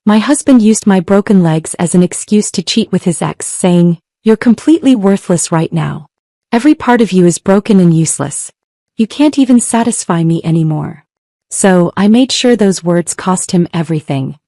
My husband used my broken legs as an excuse to cheat with his ex, saying, "You're completely worthless right now. Every part of you is broken and useless. You can't even satisfy me anymore." So, I made sure those words cost him everything.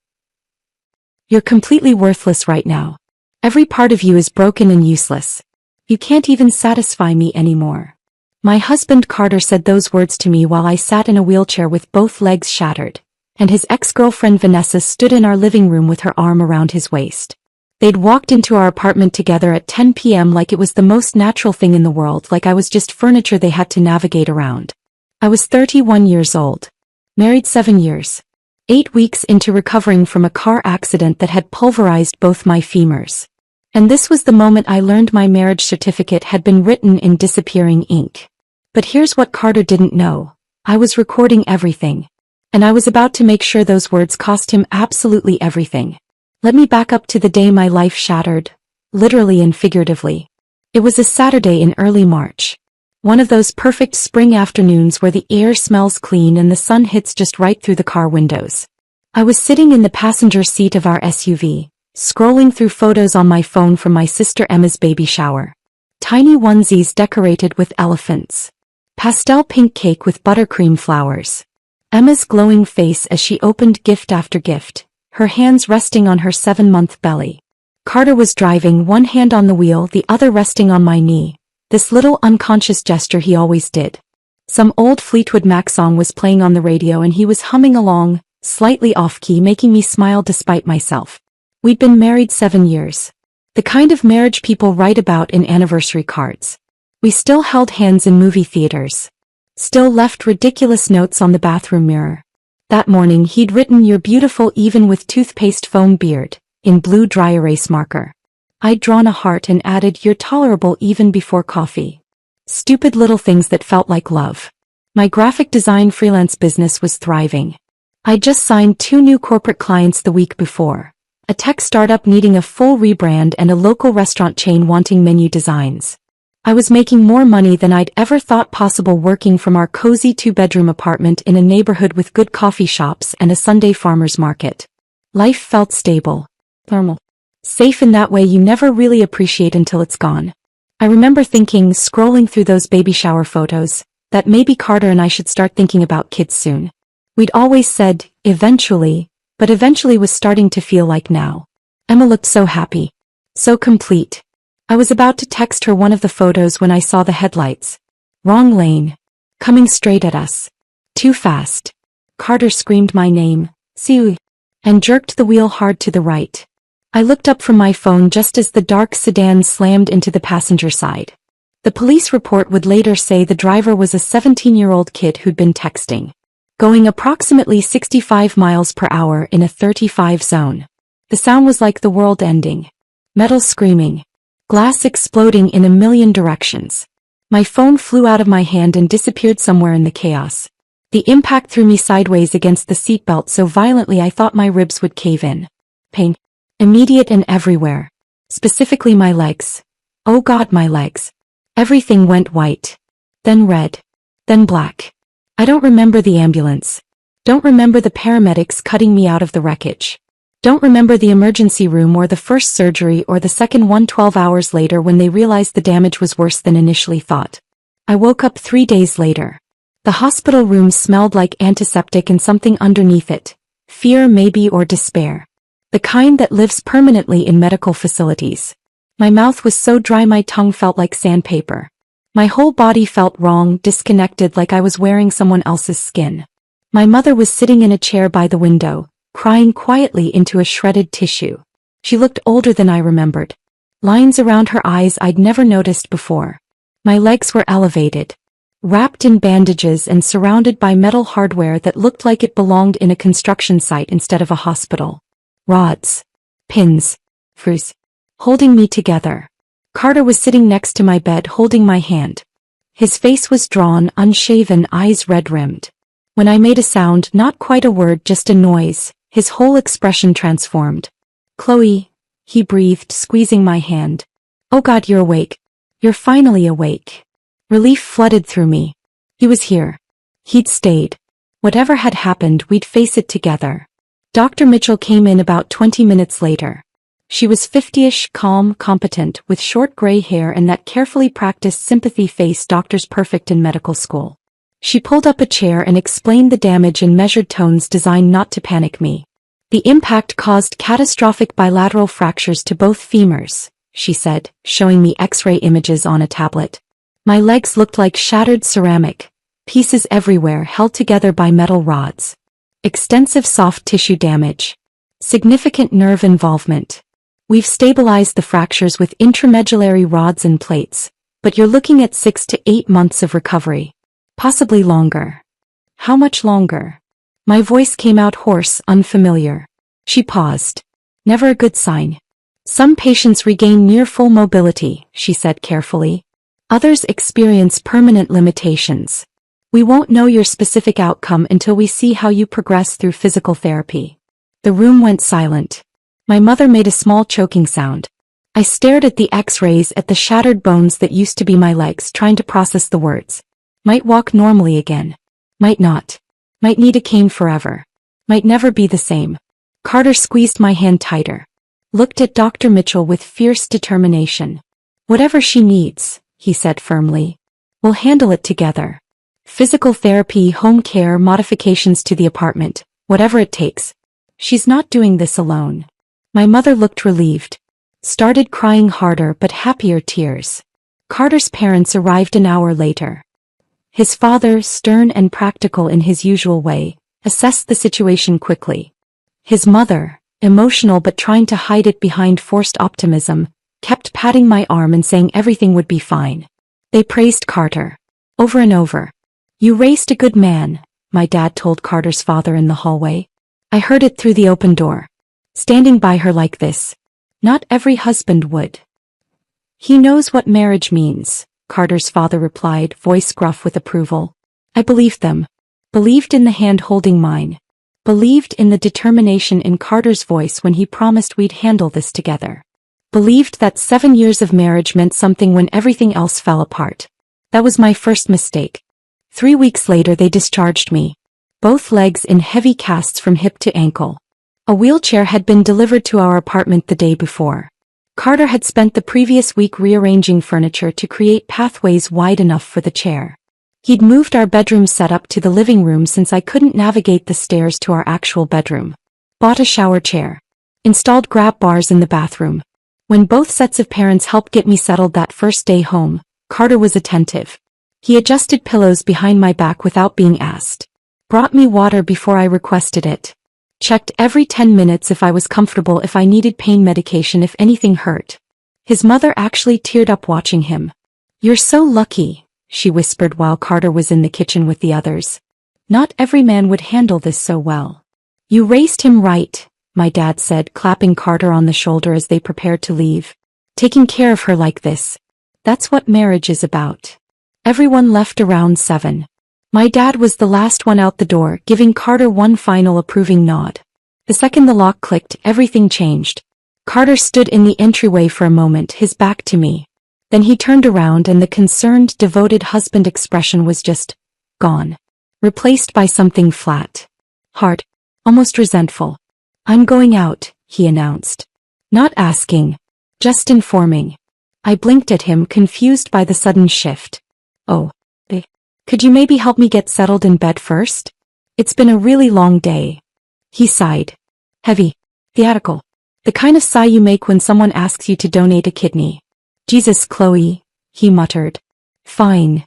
You're completely worthless right now. Every part of you is broken and useless. You can't even satisfy me anymore. My husband Carter said those words to me while I sat in a wheelchair with both legs shattered, and his ex-girlfriend Vanessa stood in our living room with her arm around his waist. They'd walked into our apartment together at 10 p.m. like it was the most natural thing in the world, like I was just furniture they had to navigate around. I was 31 years old. Married 7 years. 8 weeks into recovering from a car accident that had pulverized both my femurs. And this was the moment I learned my marriage certificate had been written in disappearing ink. But here's what Carter didn't know. I was recording everything. And I was about to make sure those words cost him absolutely everything. Let me back up to the day my life shattered, literally and figuratively. It was a Saturday in early March. One of those perfect spring afternoons where the air smells clean and the sun hits just right through the car windows. I was sitting in the passenger seat of our SUV, scrolling through photos on my phone from my sister Emma's baby shower. Tiny onesies decorated with elephants. Pastel pink cake with buttercream flowers. Emma's glowing face as she opened gift after gift, her hands resting on her 7-month belly. Carter was driving, one hand on the wheel, the other resting on my knee, this little unconscious gesture he always did. Some old Fleetwood Mac song was playing on the radio and he was humming along, slightly off-key, making me smile despite myself. We'd been married 7 years. The kind of marriage people write about in anniversary cards. We still held hands in movie theaters. Still left ridiculous notes on the bathroom mirror. That morning he'd written "You're beautiful even with toothpaste foam beard," in blue dry erase marker. I'd drawn a heart and added "You're tolerable even before coffee." Stupid little things that felt like love. My graphic design freelance business was thriving. I'd just signed 2 new corporate clients the week before. A tech startup needing a full rebrand and a local restaurant chain wanting menu designs. I was making more money than I'd ever thought possible working from our cozy 2-bedroom apartment in a neighborhood with good coffee shops and a Sunday farmer's market. Life felt stable. Normal. Safe in that way you never really appreciate until it's gone. I remember thinking, scrolling through those baby shower photos, that maybe Carter and I should start thinking about kids soon. We'd always said, eventually, but eventually was starting to feel like now. Emma looked so happy. So complete. I was about to text her one of the photos when I saw the headlights. Wrong lane. Coming straight at us. Too fast. Carter screamed my name, Siu, and jerked the wheel hard to the right. I looked up from my phone just as the dark sedan slammed into the passenger side. The police report would later say the driver was a 17-year-old kid who'd been texting. Going approximately 65 miles per hour in a 35 zone. The sound was like the world ending. Metal screaming. Glass exploding in a million directions. My phone flew out of my hand and disappeared somewhere in the chaos. The impact threw me sideways against the seatbelt so violently I thought my ribs would cave in. Pain. Immediate and everywhere. Specifically my legs. Oh God, my legs. Everything went white. Then red. Then black. I don't remember the ambulance. Don't remember the paramedics cutting me out of the wreckage. Don't remember the emergency room or the first surgery or the second one 12 hours later when they realized the damage was worse than initially thought. I woke up 3 days later. The hospital room smelled like antiseptic and something underneath it. Fear maybe, or despair. The kind that lives permanently in medical facilities. My mouth was so dry my tongue felt like sandpaper. My whole body felt wrong, disconnected, like I was wearing someone else's skin. My mother was sitting in a chair by the window, crying quietly into a shredded tissue. She looked older than I remembered. Lines around her eyes I'd never noticed before. My legs were elevated, wrapped in bandages and surrounded by metal hardware that looked like it belonged in a construction site instead of a hospital. Rods. Pins. Screws. Holding me together. Carter was sitting next to my bed holding my hand. His face was drawn, unshaven, eyes red-rimmed. When I made a sound, not quite a word, just a noise, his whole expression transformed. "Chloe," he breathed, squeezing my hand. "Oh God, you're awake. You're finally awake." Relief flooded through me. He was here. He'd stayed. Whatever had happened, we'd face it together. Dr. Mitchell came in about 20 minutes later. She was 50-ish, calm, competent, with short gray hair and that carefully practiced sympathy face doctors perfect in medical school. She pulled up a chair and explained the damage in measured tones designed not to panic me. The impact caused catastrophic bilateral fractures to both femurs, she said, showing me X-ray images on a tablet. My legs looked like shattered ceramic, pieces everywhere held together by metal rods. Extensive soft tissue damage. Significant nerve involvement. We've stabilized the fractures with intramedullary rods and plates, but you're looking at 6 to 8 months of recovery. Possibly longer. How much longer? My voice came out hoarse, unfamiliar. She paused. Never a good sign. Some patients regain near full mobility, she said carefully. Others experience permanent limitations. We won't know your specific outcome until we see how you progress through physical therapy. The room went silent. My mother made a small choking sound. I stared at the X-rays at the shattered bones that used to be my legs, trying to process the words. Might walk normally again. Might not. Might need a cane forever. Might never be the same. Carter squeezed my hand tighter. Looked at Dr. Mitchell with fierce determination. Whatever she needs, he said firmly. We'll handle it together. Physical therapy, home care, modifications to the apartment, whatever it takes. She's not doing this alone. My mother looked relieved. Started crying harder but happier tears. Carter's parents arrived an hour later. His father, stern and practical in his usual way, assessed the situation quickly. His mother, emotional but trying to hide it behind forced optimism, kept patting my arm and saying everything would be fine. They praised Carter. Over and over. You raised a good man, my dad told Carter's father in the hallway. I heard it through the open door. Standing by her like this. Not every husband would. He knows what marriage means, Carter's father replied, voice gruff with approval. I believed them. Believed in the hand holding mine. Believed in the determination in Carter's voice when he promised we'd handle this together. Believed that 7 years of marriage meant something when everything else fell apart. That was my first mistake. 3 weeks later they discharged me. Both legs in heavy casts from hip to ankle. A wheelchair had been delivered to our apartment the day before. Carter had spent the previous week rearranging furniture to create pathways wide enough for the chair. He'd moved our bedroom setup to the living room since I couldn't navigate the stairs to our actual bedroom. Bought a shower chair. Installed grab bars in the bathroom. When both sets of parents helped get me settled that first day home, Carter was attentive. He adjusted pillows behind my back without being asked. Brought me water before I requested it. Checked every 10 minutes if I was comfortable, if I needed pain medication, if anything hurt. His mother actually teared up watching him. You're so lucky, she whispered while Carter was in the kitchen with the others. Not every man would handle this so well. You raised him right, my dad said, clapping Carter on the shoulder as they prepared to leave. Taking care of her like this. That's what marriage is about. Everyone left around 7. My dad was the last one out the door, giving Carter one final approving nod. The second the lock clicked, everything changed. Carter stood in the entryway for a moment, his back to me. Then he turned around and the concerned, devoted husband expression was just gone. Replaced by something flat. Hard. Almost resentful. I'm going out, he announced. Not asking. Just informing. I blinked at him, confused by the sudden shift. Oh. Could you maybe help me get settled in bed first? It's been a really long day. He sighed. Heavy. Theatrical. The kind of sigh you make when someone asks you to donate a kidney. Jesus, Chloe, he muttered. Fine.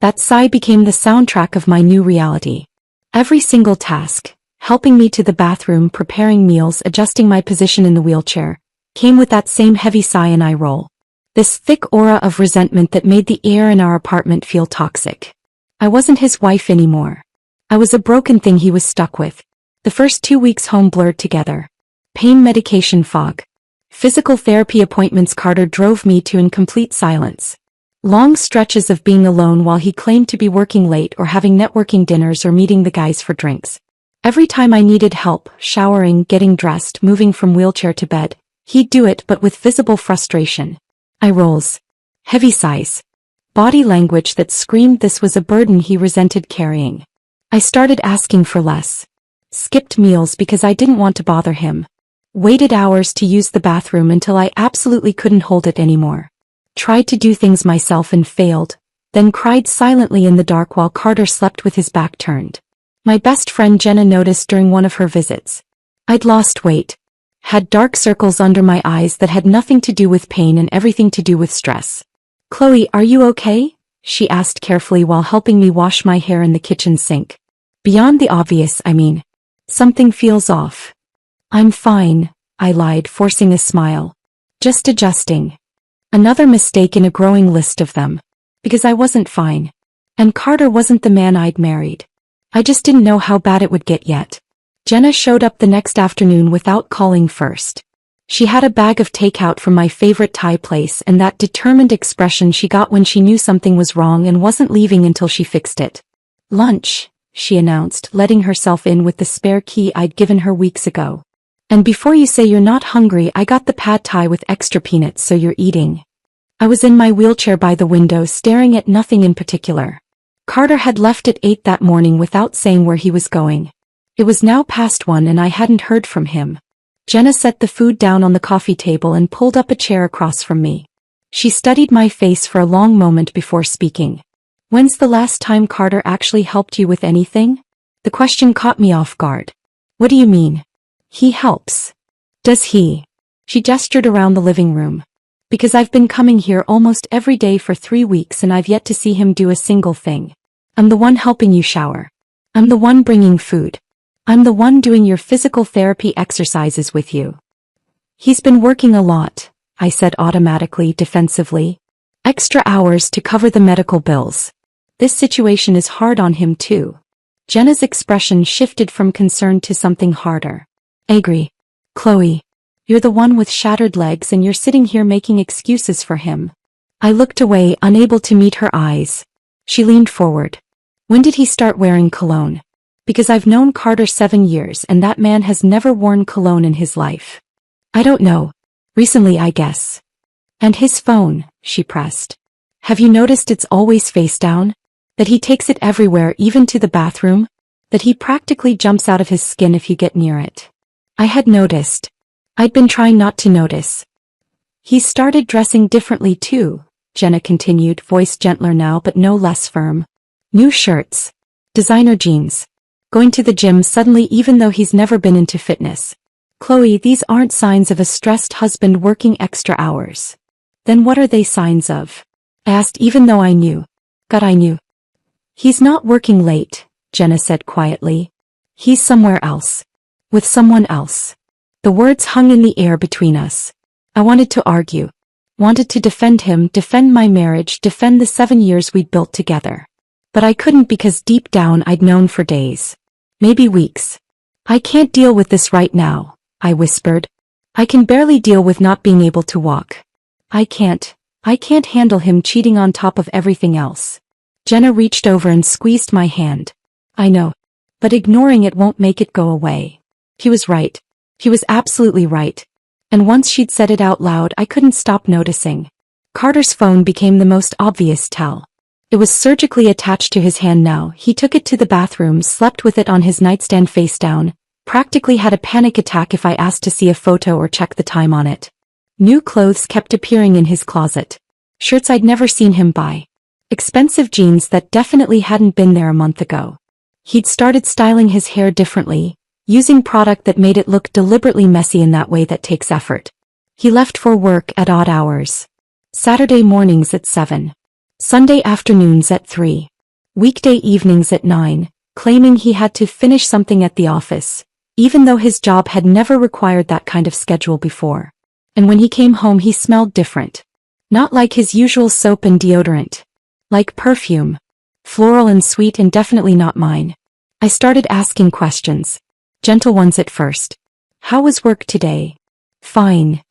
That sigh became the soundtrack of my new reality. Every single task, helping me to the bathroom, preparing meals, adjusting my position in the wheelchair, came with that same heavy sigh and eye roll. This thick aura of resentment that made the air in our apartment feel toxic. I wasn't his wife anymore. I was a broken thing he was stuck with. The first 2 weeks home blurred together. Pain medication fog. Physical therapy appointments Carter drove me to in complete silence. Long stretches of being alone while he claimed to be working late or having networking dinners or meeting the guys for drinks. Every time I needed help, showering, getting dressed, moving from wheelchair to bed, he'd do it but with visible frustration. Eye rolls. Heavy sighs. Body language that screamed this was a burden he resented carrying. I started asking for less. Skipped meals because I didn't want to bother him. Waited hours to use the bathroom until I absolutely couldn't hold it anymore. Tried to do things myself and failed, then cried silently in the dark while Carter slept with his back turned. My best friend Jenna noticed during one of her visits. I'd lost weight. Had dark circles under my eyes that had nothing to do with pain and everything to do with stress. "Chloe, are you okay?" she asked carefully while helping me wash my hair in the kitchen sink. "Beyond the obvious, I mean. Something feels off." "I'm fine," I lied, forcing a smile. "Just adjusting." Another mistake in a growing list of them. Because I wasn't fine. And Carter wasn't the man I'd married. I just didn't know how bad it would get yet. Jenna showed up the next afternoon without calling first. She had a bag of takeout from my favorite Thai place and that determined expression she got when she knew something was wrong and wasn't leaving until she fixed it. "Lunch," she announced, letting herself in with the spare key I'd given her weeks ago. "And before you say you're not hungry, I got the pad thai with extra peanuts so you're eating." I was in my wheelchair by the window staring at nothing in particular. Carter had left at 8 that morning without saying where he was going. It was now past 1 and I hadn't heard from him. Jenna set the food down on the coffee table and pulled up a chair across from me. She studied my face for a long moment before speaking. "When's the last time Carter actually helped you with anything?" The question caught me off guard. "What do you mean?" "He helps." "Does he?" She gestured around the living room. "Because I've been coming here almost every day for 3 weeks and I've yet to see him do a single thing. I'm the one helping you shower. I'm the one bringing food. I'm the one doing your physical therapy exercises with you." "He's been working a lot," I said automatically, defensively. "Extra hours to cover the medical bills. This situation is hard on him too." Jenna's expression shifted from concern to something harder. "Agree. Chloe. You're the one with shattered legs and you're sitting here making excuses for him." I looked away, unable to meet her eyes. She leaned forward. "When did he start wearing cologne?" "Because I've known Carter 7 years and that man has never worn cologne in his life." "I don't know. Recently, I guess." "And his phone," she pressed. "Have you noticed it's always face down? That he takes it everywhere, even to the bathroom? That he practically jumps out of his skin if you get near it?" I had noticed. I'd been trying not to notice. "He started dressing differently too," Jenna continued, voice gentler now but no less firm. "New shirts. Designer jeans. Going to the gym suddenly even though he's never been into fitness." "Chloe, these aren't signs of a stressed husband working extra hours." "Then what are they signs of?" I asked even though I knew. God, I knew. "He's not working late," Jenna said quietly. "He's somewhere else. With someone else." The words hung in the air between us. I wanted to argue. Wanted to defend him, defend my marriage, defend the 7 years we'd built together. But I couldn't because deep down I'd known for days. Maybe weeks. "I can't deal with this right now," I whispered. "I can barely deal with not being able to walk. I can't handle him cheating on top of everything else." Jenna reached over and squeezed my hand. "I know. But ignoring it won't make it go away." He was right. He was absolutely right. And once she'd said it out loud, I couldn't stop noticing. Carter's phone became the most obvious tell. It was surgically attached to his hand now. He took it to the bathroom, slept with it on his nightstand face down, practically had a panic attack if I asked to see a photo or check the time on it. New clothes kept appearing in his closet. Shirts I'd never seen him buy. Expensive jeans that definitely hadn't been there a month ago. He'd started styling his hair differently, using product that made it look deliberately messy in that way that takes effort. He left for work at odd hours. Saturday mornings at 7. Sunday afternoons at 3. Weekday evenings at 9, claiming he had to finish something at the office, even though his job had never required that kind of schedule before. And when he came home he smelled different. Not like his usual soap and deodorant. Like perfume. Floral and sweet and definitely not mine. I started asking questions. Gentle ones at first. "How was work today?" "Fine."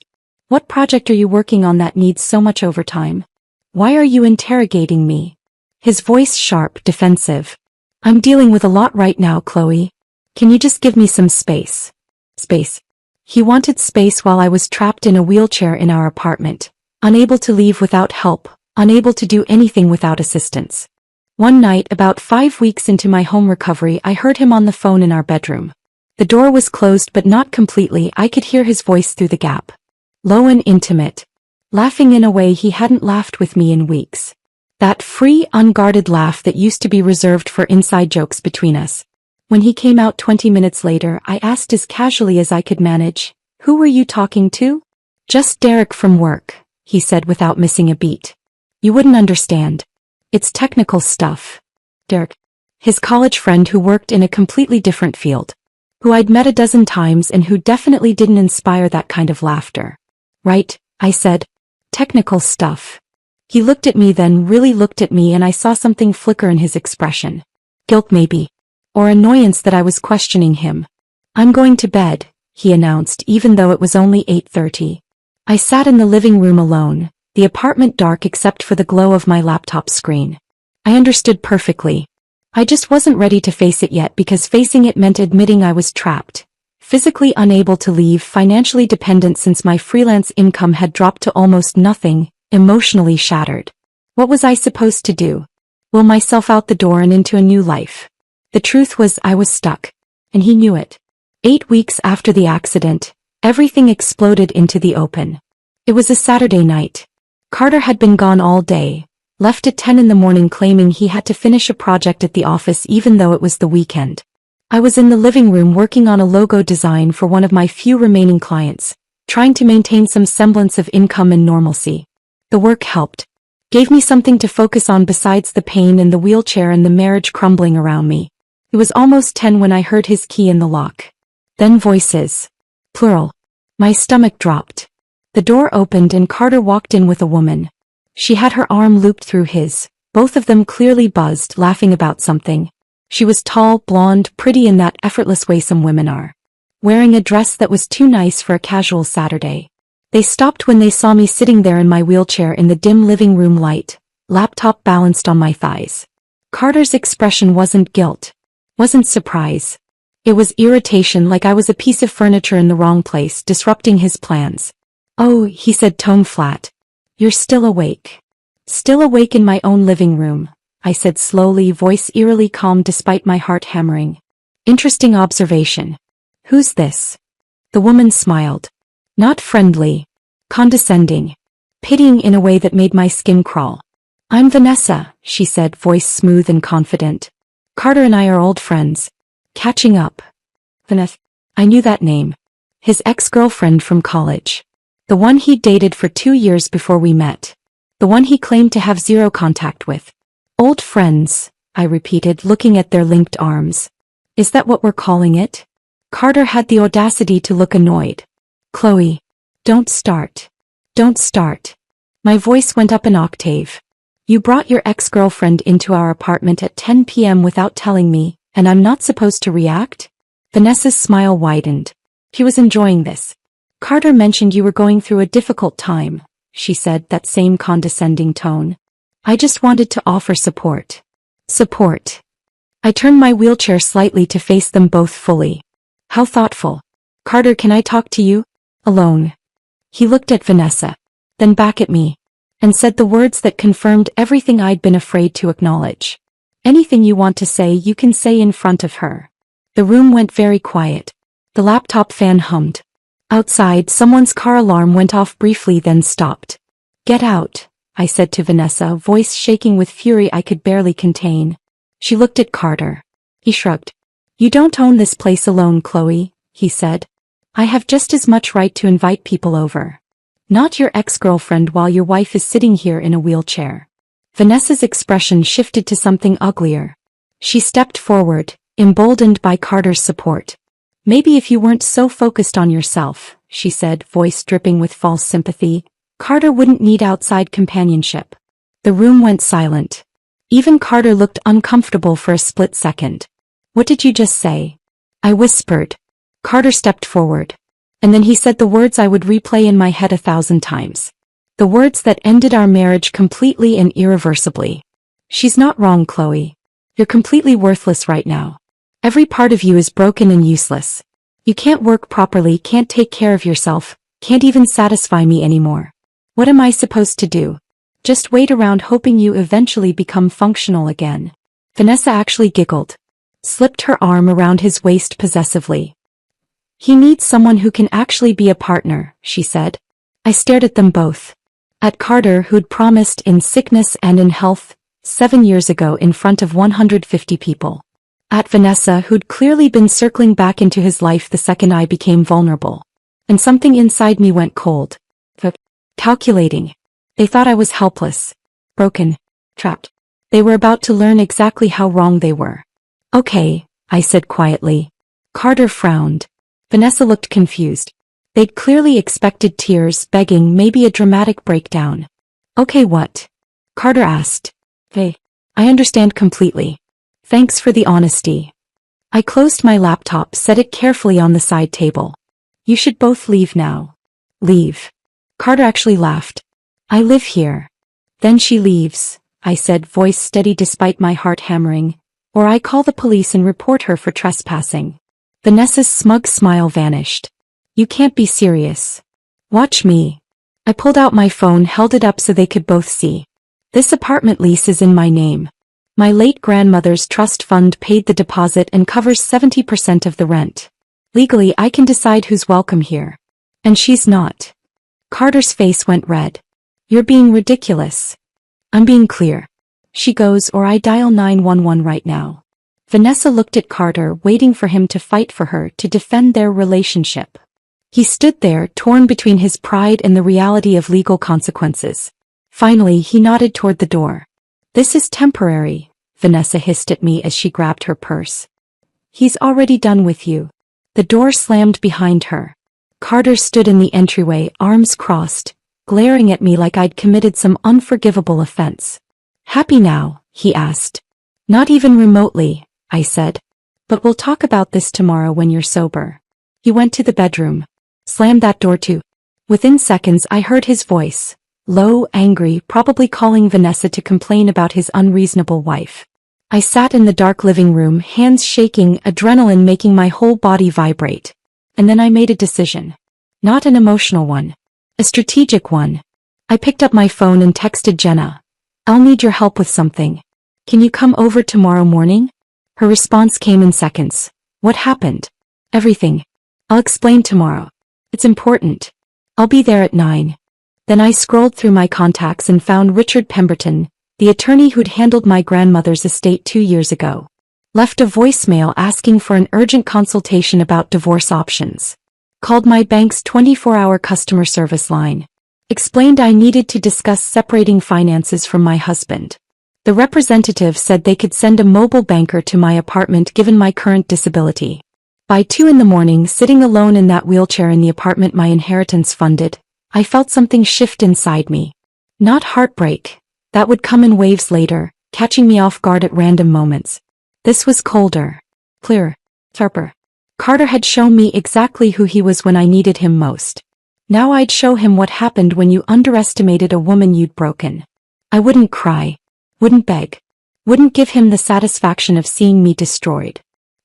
"What project are you working on that needs so much overtime?" "Why are you interrogating me?" His voice sharp, defensive. "I'm dealing with a lot right now, Chloe. Can you just give me some space?" Space. He wanted space while I was trapped in a wheelchair in our apartment, unable to leave without help, unable to do anything without assistance. One night, about 5 weeks into my home recovery, I heard him on the phone in our bedroom. The door was closed but not completely. I could hear his voice through the gap. Low and intimate. Laughing in a way he hadn't laughed with me in weeks. That free, unguarded laugh that used to be reserved for inside jokes between us. When he came out 20 minutes later, I asked as casually as I could manage, "Who were you talking to?" "Just Derek from work," he said without missing a beat. "You wouldn't understand. It's technical stuff." Derek. His college friend who worked in a completely different field. Who I'd met a dozen times and who definitely didn't inspire that kind of laughter. "Right," I said. "Technical stuff." He looked at me, then really looked at me, and I saw something flicker in his expression. Guilt maybe. Or annoyance that I was questioning him. "I'm going to bed," he announced, even though it was only 8:30. I sat in the living room alone, the apartment dark except for the glow of my laptop screen. I understood perfectly. I just wasn't ready to face it yet, because facing it meant admitting I was trapped. Physically unable to leave, financially dependent since my freelance income had dropped to almost nothing, emotionally shattered. What was I supposed to do? Will myself out the door and into a new life? The truth was I was stuck. And he knew it. 8 weeks after the accident, everything exploded into the open. It was a Saturday night. Carter had been gone all day, left at 10 in the morning claiming he had to finish a project at the office even though it was the weekend. I was in the living room working on a logo design for one of my few remaining clients, trying to maintain some semblance of income and normalcy. The work helped. Gave me something to focus on besides the pain and the wheelchair and the marriage crumbling around me. It was almost 10 when I heard his key in the lock. Then voices. Plural. My stomach dropped. The door opened and Carter walked in with a woman. She had her arm looped through his, both of them clearly buzzed, laughing about something. She was tall, blonde, pretty in that effortless way some women are. Wearing a dress that was too nice for a casual Saturday. They stopped when they saw me sitting there in my wheelchair in the dim living room light, laptop balanced on my thighs. Carter's expression wasn't guilt. Wasn't surprise. It was irritation, like I was a piece of furniture in the wrong place, disrupting his plans. "Oh," he said, tone flat. "You're still awake." "Still awake in my own living room," I said slowly, voice eerily calm despite my heart hammering. "Interesting observation. Who's this?" The woman smiled. Not friendly. Condescending. Pitying in a way that made my skin crawl. "I'm Vanessa," she said, voice smooth and confident. "Carter and I are old friends. Catching up." Vanessa. I knew that name. His ex-girlfriend from college. The one he dated for 2 years before we met. The one he claimed to have zero contact with. "Old friends," I repeated, looking at their linked arms. "Is that what we're calling it?" Carter had the audacity to look annoyed. "Chloe. Don't start. Don't start." My voice went up an octave. "You brought your ex-girlfriend into our apartment at 10 p.m. without telling me, and I'm not supposed to react?" Vanessa's smile widened. She was enjoying this. "Carter mentioned you were going through a difficult time," she said, that same condescending tone. "I just wanted to offer support." Support. I turned my wheelchair slightly to face them both fully. How thoughtful. "Carter, can I talk to you? Alone?" He looked at Vanessa, then back at me, and said the words that confirmed everything I'd been afraid to acknowledge. "Anything you want to say, you can say in front of her." The room went very quiet. The laptop fan hummed. Outside, someone's car alarm went off briefly, then stopped. "Get out," I said to Vanessa, voice shaking with fury I could barely contain. She looked at Carter. He shrugged. "You don't own this place alone, Chloe," he said. "I have just as much right to invite people over. Not your ex-girlfriend while your wife is sitting here in a wheelchair." Vanessa's expression shifted to something uglier. She stepped forward, emboldened by Carter's support. "Maybe if you weren't so focused on yourself," she said, voice dripping with false sympathy, "Carter wouldn't need outside companionship." The room went silent. Even Carter looked uncomfortable for a split second. "What did you just say?" I whispered. Carter stepped forward. And then he said the words I would replay in my head 1,000 times. The words that ended our marriage completely and irreversibly. "She's not wrong, Chloe. You're completely worthless right now. Every part of you is broken and useless. You can't work properly, can't take care of yourself, can't even satisfy me anymore. What am I supposed to do? Just wait around hoping you eventually become functional again?" Vanessa actually giggled. Slipped her arm around his waist possessively. He needs someone who can actually be a partner, she said. I stared at them both. At Carter, who'd promised in sickness and in health 7 years ago in front of 150 people. At Vanessa, who'd clearly been circling back into his life the second I became vulnerable. And something inside me went cold. Calculating. They thought I was helpless. Broken. Trapped. They were about to learn exactly how wrong they were. Okay, I said quietly. Carter frowned. Vanessa looked confused. They'd clearly expected tears, begging, maybe a dramatic breakdown. Okay, what? Carter asked. Hey. I understand completely. Thanks for the honesty. I closed my laptop, set it carefully on the side table. You should both leave now. Leave. Carter actually laughed. I live here. Then she leaves, I said, voice steady despite my heart hammering. Or I call the police and report her for trespassing. Vanessa's smug smile vanished. You can't be serious. Watch me. I pulled out my phone, held it up so they could both see. This apartment lease is in my name. My late grandmother's trust fund paid the deposit and covers 70% of the rent. Legally, I can decide who's welcome here. And she's not. Carter's face went red. You're being ridiculous. I'm being clear. She goes or I dial 911 right now. Vanessa looked at Carter, waiting for him to fight for her, to defend their relationship. He stood there, torn between his pride and the reality of legal consequences. Finally, he nodded toward the door. This is temporary, Vanessa hissed at me as she grabbed her purse. He's already done with you. The door slammed behind her. Carter stood in the entryway, arms crossed, glaring at me like I'd committed some unforgivable offense. Happy now? He asked. Not even remotely, I said. But we'll talk about this tomorrow when you're sober. He went to the bedroom. Slammed that door too. Within seconds I heard his voice. Low, angry, probably calling Vanessa to complain about his unreasonable wife. I sat in the dark living room, hands shaking, adrenaline making my whole body vibrate. And then I made a decision. Not an emotional one. A strategic one. I picked up my phone and texted Jenna. I'll need your help with something. Can you come over tomorrow morning? Her response came in seconds. What happened? Everything. I'll explain tomorrow. It's important. I'll be there at 9. Then I scrolled through my contacts and found Richard Pemberton, the attorney who'd handled my grandmother's estate 2 years ago. Left a voicemail asking for an urgent consultation about divorce options. Called my bank's 24-hour customer service line. Explained I needed to discuss separating finances from my husband. The representative said they could send a mobile banker to my apartment given my current disability. By 2 in the morning, sitting alone in that wheelchair in the apartment my inheritance funded, I felt something shift inside me. Not heartbreak. That would come in waves later, catching me off guard at random moments. This was colder. Clearer. Sharper. Carter had shown me exactly who he was when I needed him most. Now I'd show him what happened when you underestimated a woman you'd broken. I wouldn't cry. Wouldn't beg. Wouldn't give him the satisfaction of seeing me destroyed.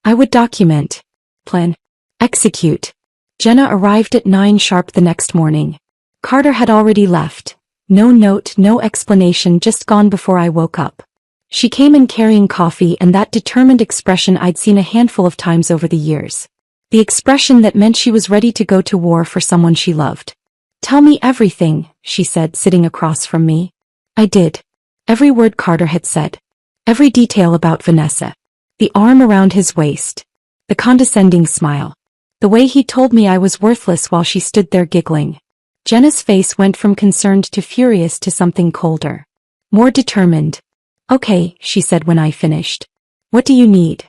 I would document. Plan. Execute. Jenna arrived at 9 sharp the next morning. Carter had already left. No note, no explanation, just gone before I woke up. She came in carrying coffee and that determined expression I'd seen a handful of times over the years. The expression that meant she was ready to go to war for someone she loved. Tell me everything, she said, sitting across from me. I did. Every word Carter had said. Every detail about Vanessa. The arm around his waist. The condescending smile. The way he told me I was worthless while she stood there giggling. Jenna's face went from concerned to furious to something colder. More determined. Okay, she said when I finished. What do you need?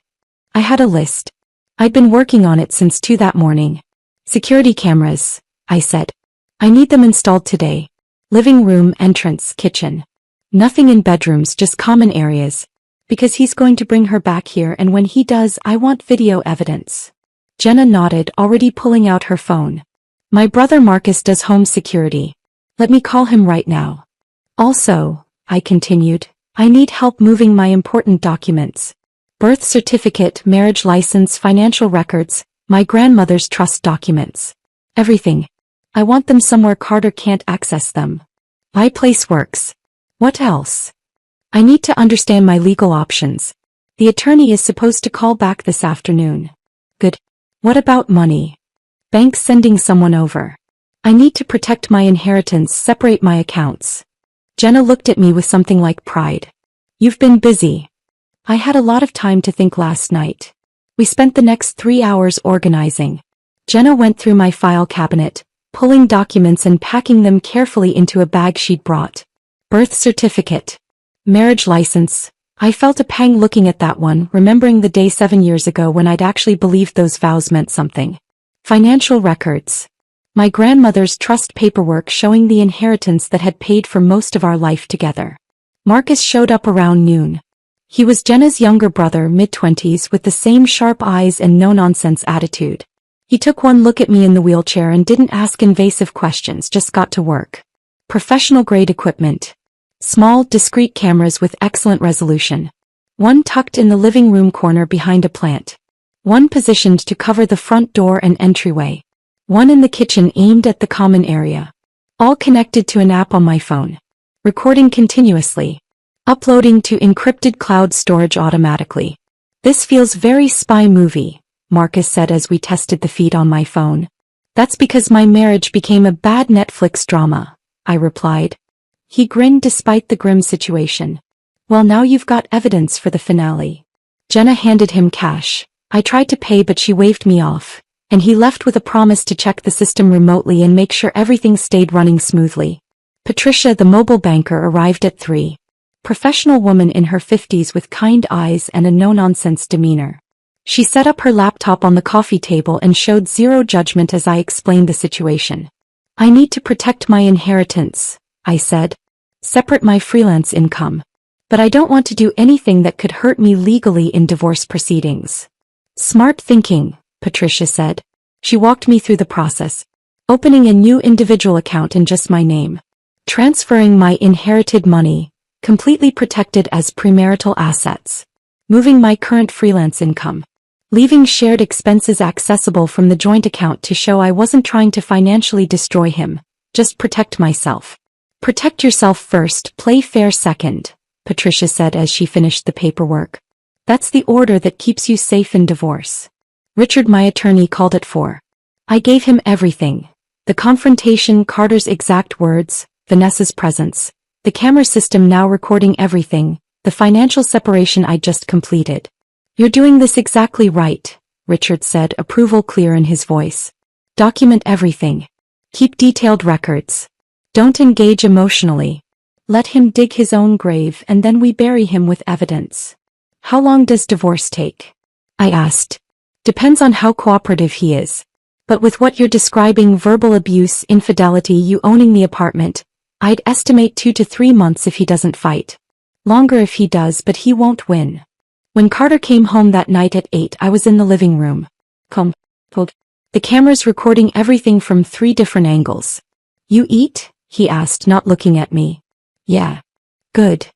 I had a list. I'd been working on it since 2 that morning. Security cameras, I said. I need them installed today. Living room, entrance, kitchen. Nothing in bedrooms, just common areas. Because he's going to bring her back here, and when he does, I want video evidence. Jenna nodded, already pulling out her phone. My brother Marcus does home security. Let me call him right now. Also, I continued, I need help moving my important documents. Birth certificate, marriage license, financial records, my grandmother's trust documents. Everything. I want them somewhere Carter can't access them. My place works. What else? I need to understand my legal options. The attorney is supposed to call back this afternoon. Good. What about money? Bank sending someone over. I need to protect my inheritance, separate my accounts. Jenna looked at me with something like pride. You've been busy. I had a lot of time to think last night. We spent the next 3 hours organizing. Jenna went through my file cabinet, pulling documents and packing them carefully into a bag she'd brought. Birth certificate. Marriage license. I felt a pang looking at that one, remembering the day 7 years ago when I'd actually believed those vows meant something. Financial records. My grandmother's trust paperwork showing the inheritance that had paid for most of our life together. Marcus showed up around noon. He was Jenna's younger brother, mid-20s, with the same sharp eyes and no-nonsense attitude. He took one look at me in the wheelchair and didn't ask invasive questions, just got to work. Professional-grade equipment. Small, discreet cameras with excellent resolution. One tucked in the living room corner behind a plant. One positioned to cover the front door and entryway. One in the kitchen aimed at the common area. All connected to an app on my phone. Recording continuously. Uploading to encrypted cloud storage automatically. This feels very spy movie, Marcus said as we tested the feed on my phone. That's because my marriage became a bad Netflix drama, I replied. He grinned despite the grim situation. Well, now you've got evidence for the finale. Jenna handed him cash. I tried to pay but she waved me off, and he left with a promise to check the system remotely and make sure everything stayed running smoothly. Patricia, the mobile banker, arrived at 3. Professional woman in her 50s with kind eyes and a no-nonsense demeanor. She set up her laptop on the coffee table and showed zero judgment as I explained the situation. I need to protect my inheritance, I said. Separate my freelance income. But I don't want to do anything that could hurt me legally in divorce proceedings. Smart thinking, Patricia said. She walked me through the process. Opening a new individual account in just my name. Transferring my inherited money, completely protected as premarital assets. Moving my current freelance income. Leaving shared expenses accessible from the joint account to show I wasn't trying to financially destroy him, just protect myself. Protect yourself first, play fair second, Patricia said as she finished the paperwork. That's the order that keeps you safe in divorce. Richard, my attorney, called at 4. I gave him everything. The confrontation, Carter's exact words, Vanessa's presence, the camera system now recording everything, the financial separation I just completed. You're doing this exactly right, Richard said, approval clear in his voice. Document everything. Keep detailed records. Don't engage emotionally. Let him dig his own grave and then we bury him with evidence. How long does divorce take? I asked. Depends on how cooperative he is. But with what you're describing, verbal abuse, infidelity, you owning the apartment, I'd estimate 2 to 3 months if he doesn't fight. Longer if he does, but he won't win. When Carter came home that night at 8, I was in the living room. The camera's recording everything from 3 different angles. You eat? He asked, not looking at me. Yeah. Good.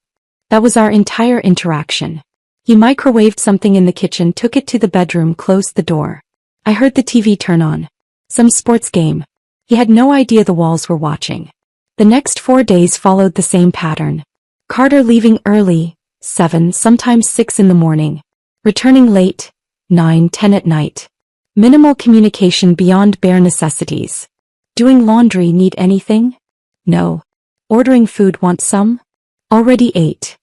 That was our entire interaction. He microwaved something in the kitchen, took it to the bedroom, closed the door. I heard the TV turn on. Some sports game. He had no idea the walls were watching. The next 4 days followed the same pattern. Carter leaving early, 7, sometimes 6 in the morning. Returning late, 9, 10 at night. Minimal communication beyond bare necessities. Doing laundry, need anything? No. Ordering food, want some? Already ate.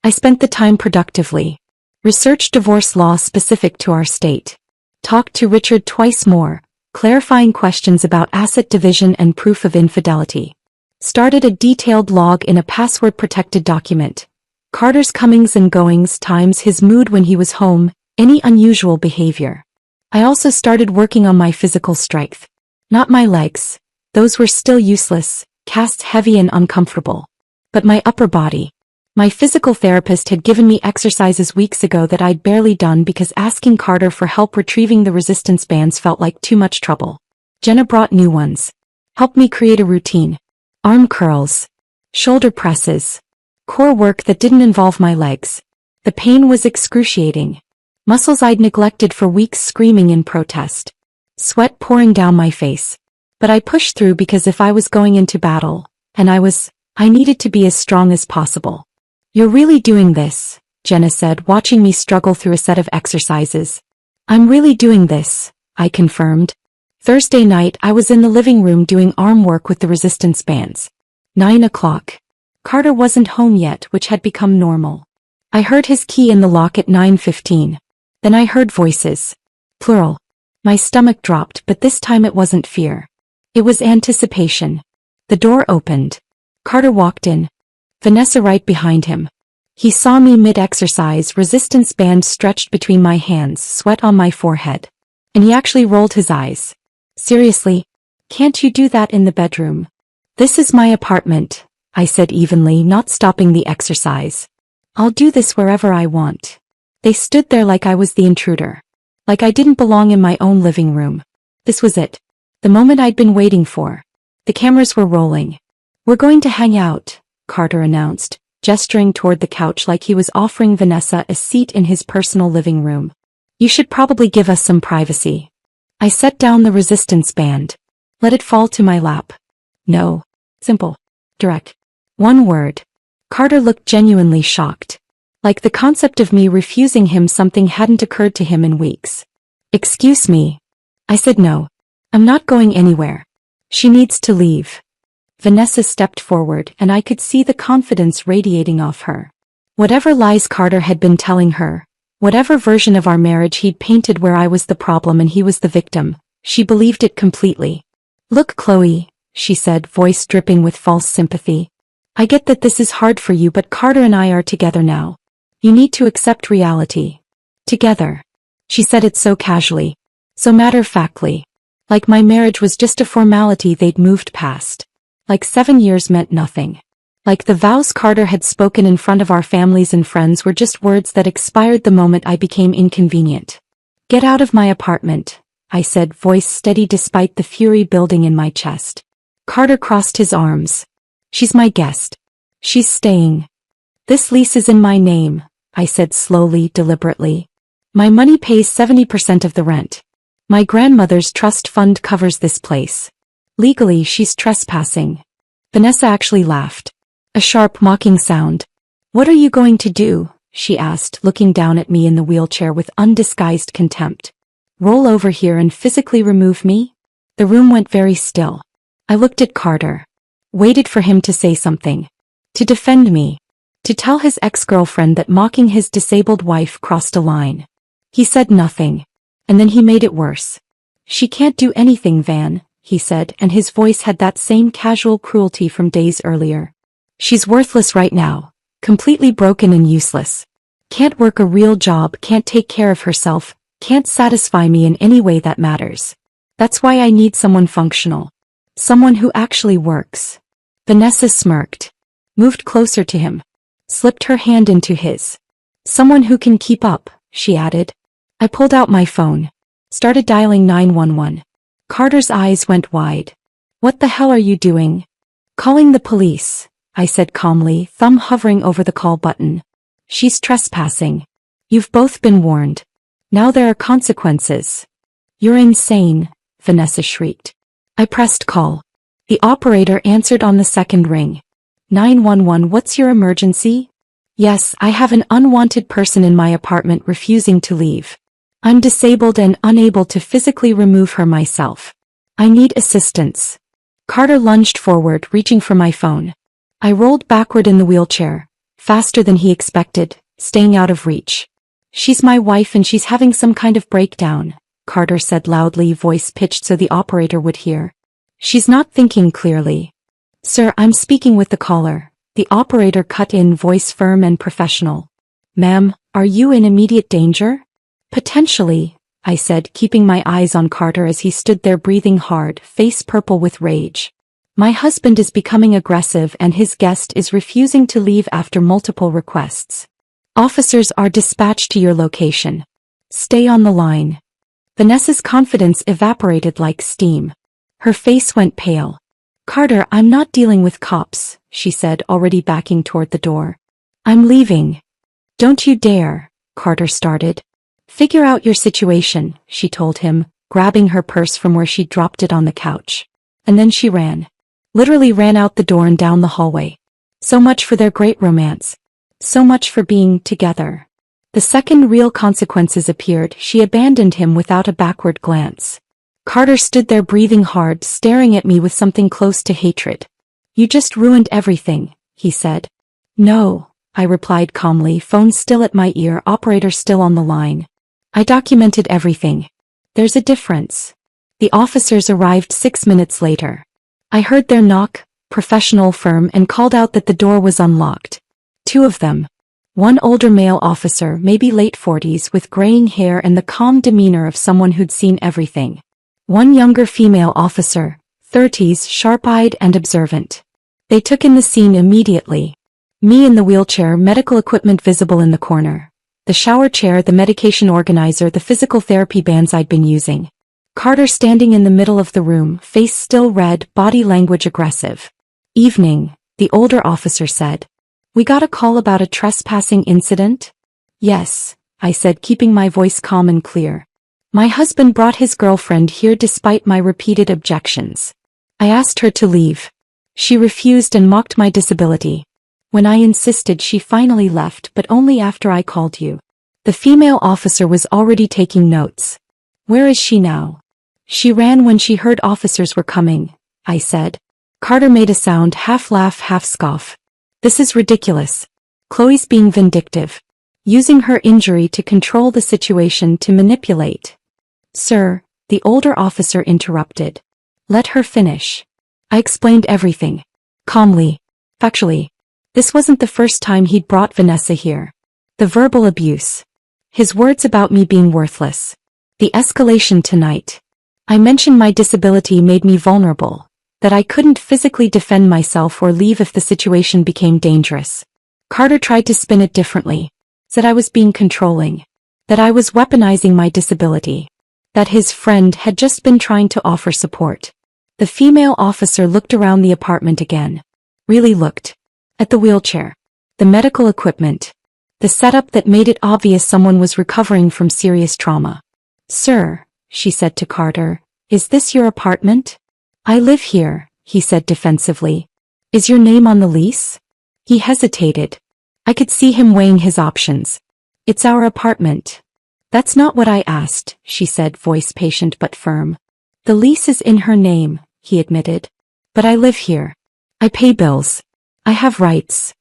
I spent the time productively. Researched divorce law specific to our state. Talked to Richard twice more, clarifying questions about asset division and proof of infidelity. Started a detailed log in a password-protected document. Carter's comings and goings, times his mood when he was home, any unusual behavior. I also started working on my physical strength. Not my legs. Those were still useless, casts heavy and uncomfortable. But my upper body. My physical therapist had given me exercises weeks ago that I'd barely done because asking Carter for help retrieving the resistance bands felt like too much trouble. Jenna brought new ones. Helped me create a routine. Arm curls. Shoulder presses. Core work that didn't involve my legs. The pain was excruciating. Muscles I'd neglected for weeks screaming in protest. Sweat pouring down my face. But I pushed through because if I was going into battle, and I needed to be as strong as possible. You're really doing this, Jenna said, watching me struggle through a set of exercises. I'm really doing this, I confirmed. Thursday night I was in the living room doing arm work with the resistance bands. 9 o'clock. Carter wasn't home yet, which had become normal. I heard his key in the lock at 9:15. Then I heard voices. Plural. My stomach dropped, but this time it wasn't fear. It was anticipation. The door opened. Carter walked in. Vanessa right behind him. He saw me mid-exercise, resistance band stretched between my hands, sweat on my forehead. And he actually rolled his eyes. Seriously? Can't you do that in the bedroom? This is my apartment, I said evenly, not stopping the exercise. I'll do this wherever I want. They stood there like I was the intruder. Like I didn't belong in my own living room. This was it. The moment I'd been waiting for. The cameras were rolling. We're going to hang out, Carter announced, gesturing toward the couch like he was offering Vanessa a seat in his personal living room. You should probably give us some privacy. I set down the resistance band. Let it fall to my lap. No. Simple. Direct. One word. Carter looked genuinely shocked. Like the concept of me refusing him something hadn't occurred to him in weeks. Excuse me. I said no. I'm not going anywhere. She needs to leave. Vanessa stepped forward and I could see the confidence radiating off her. Whatever lies Carter had been telling her, whatever version of our marriage he'd painted where I was the problem and he was the victim, she believed it completely. Look, Chloe, she said, voice dripping with false sympathy. I get that this is hard for you, but Carter and I are together now. You need to accept reality. Together. She said it so casually. So matter-of-factly. Like my marriage was just a formality they'd moved past. Like 7 years meant nothing. Like the vows Carter had spoken in front of our families and friends were just words that expired the moment I became inconvenient. Get out of my apartment, I said, voice steady despite the fury building in my chest. Carter crossed his arms. She's my guest. She's staying. This lease is in my name, I said slowly, deliberately. My money pays 70% of the rent. My grandmother's trust fund covers this place. Legally, she's trespassing. Vanessa actually laughed. A sharp, mocking sound. What are you going to do? She asked, looking down at me in the wheelchair with undisguised contempt. Roll over here and physically remove me? The room went very still. I looked at Carter. Waited for him to say something. To defend me. To tell his ex-girlfriend that mocking his disabled wife crossed a line. He said nothing. And then he made it worse. She can't do anything, Van, he said, and his voice had that same casual cruelty from days earlier. She's worthless right now. Completely broken and useless. Can't work a real job, can't take care of herself, can't satisfy me in any way that matters. That's why I need someone functional. Someone who actually works. Vanessa smirked. Moved closer to him. Slipped her hand into his. Someone who can keep up, she added. I pulled out my phone. Started dialing 911. Carter's eyes went wide. What the hell are you doing? Calling the police, I said calmly, thumb hovering over the call button. She's trespassing. You've both been warned. Now there are consequences. You're insane, Vanessa shrieked. I pressed call. The operator answered on the second ring. 911, what's your emergency? Yes, I have an unwanted person in my apartment refusing to leave. I'm disabled and unable to physically remove her myself. I need assistance. Carter lunged forward, reaching for my phone. I rolled backward in the wheelchair, faster than he expected, staying out of reach. She's my wife and she's having some kind of breakdown, Carter said loudly, voice pitched so the operator would hear. She's not thinking clearly. Sir, I'm speaking with the caller. The operator cut in, voice firm and professional. Ma'am, are you in immediate danger? Potentially, I said, keeping my eyes on Carter as he stood there breathing hard, face purple with rage. My husband is becoming aggressive and his guest is refusing to leave after multiple requests. Officers are dispatched to your location. Stay on the line. Vanessa's confidence evaporated like steam. Her face went pale. Carter, I'm not dealing with cops, she said, already backing toward the door. I'm leaving. Don't you dare, Carter started. Figure out your situation, she told him, grabbing her purse from where she dropped it on the couch. And then she ran. Literally ran out the door and down the hallway. So much for their great romance. So much for being together. The second real consequences appeared, she abandoned him without a backward glance. Carter stood there breathing hard, staring at me with something close to hatred. You just ruined everything, he said. No, I replied calmly, phone still at my ear, operator still on the line. I documented everything. There's a difference. The officers arrived 6 minutes later. I heard their knock, professional, firm, and called out that the door was unlocked. 2 of them. One older male officer, maybe late 40s, with graying hair and the calm demeanor of someone who'd seen everything. One younger female officer, 30s, sharp-eyed and observant. They took in the scene immediately. Me in the wheelchair, medical equipment visible in the corner. The shower chair, the medication organizer, the physical therapy bands I'd been using. Carter standing in the middle of the room, face still red, body language aggressive. Evening, the older officer said. We got a call about a trespassing incident? Yes, I said, keeping my voice calm and clear. My husband brought his girlfriend here despite my repeated objections. I asked her to leave. She refused and mocked my disability. When I insisted, she finally left, but only after I called you. The female officer was already taking notes. Where is she now? She ran when she heard officers were coming, I said. Carter made a sound, half laugh, half scoff. This is ridiculous. Chloe's being vindictive. Using her injury to control the situation, to manipulate. Sir, the older officer interrupted. Let her finish. I explained everything. Calmly. Factually. This wasn't the first time he'd brought Vanessa here. The verbal abuse. His words about me being worthless. The escalation tonight. I mentioned my disability made me vulnerable. That I couldn't physically defend myself or leave if the situation became dangerous. Carter tried to spin it differently. Said I was being controlling. That I was weaponizing my disability. That his friend had just been trying to offer support. The female officer looked around the apartment again. Really looked. At the wheelchair. The medical equipment. The setup that made it obvious someone was recovering from serious trauma. Sir, she said to Carter, is this your apartment? I live here, he said defensively. Is your name on the lease? He hesitated. I could see him weighing his options. It's our apartment. That's not what I asked, she said, voice patient but firm. The lease is in her name, he admitted. But I live here. I pay bills. I have rights.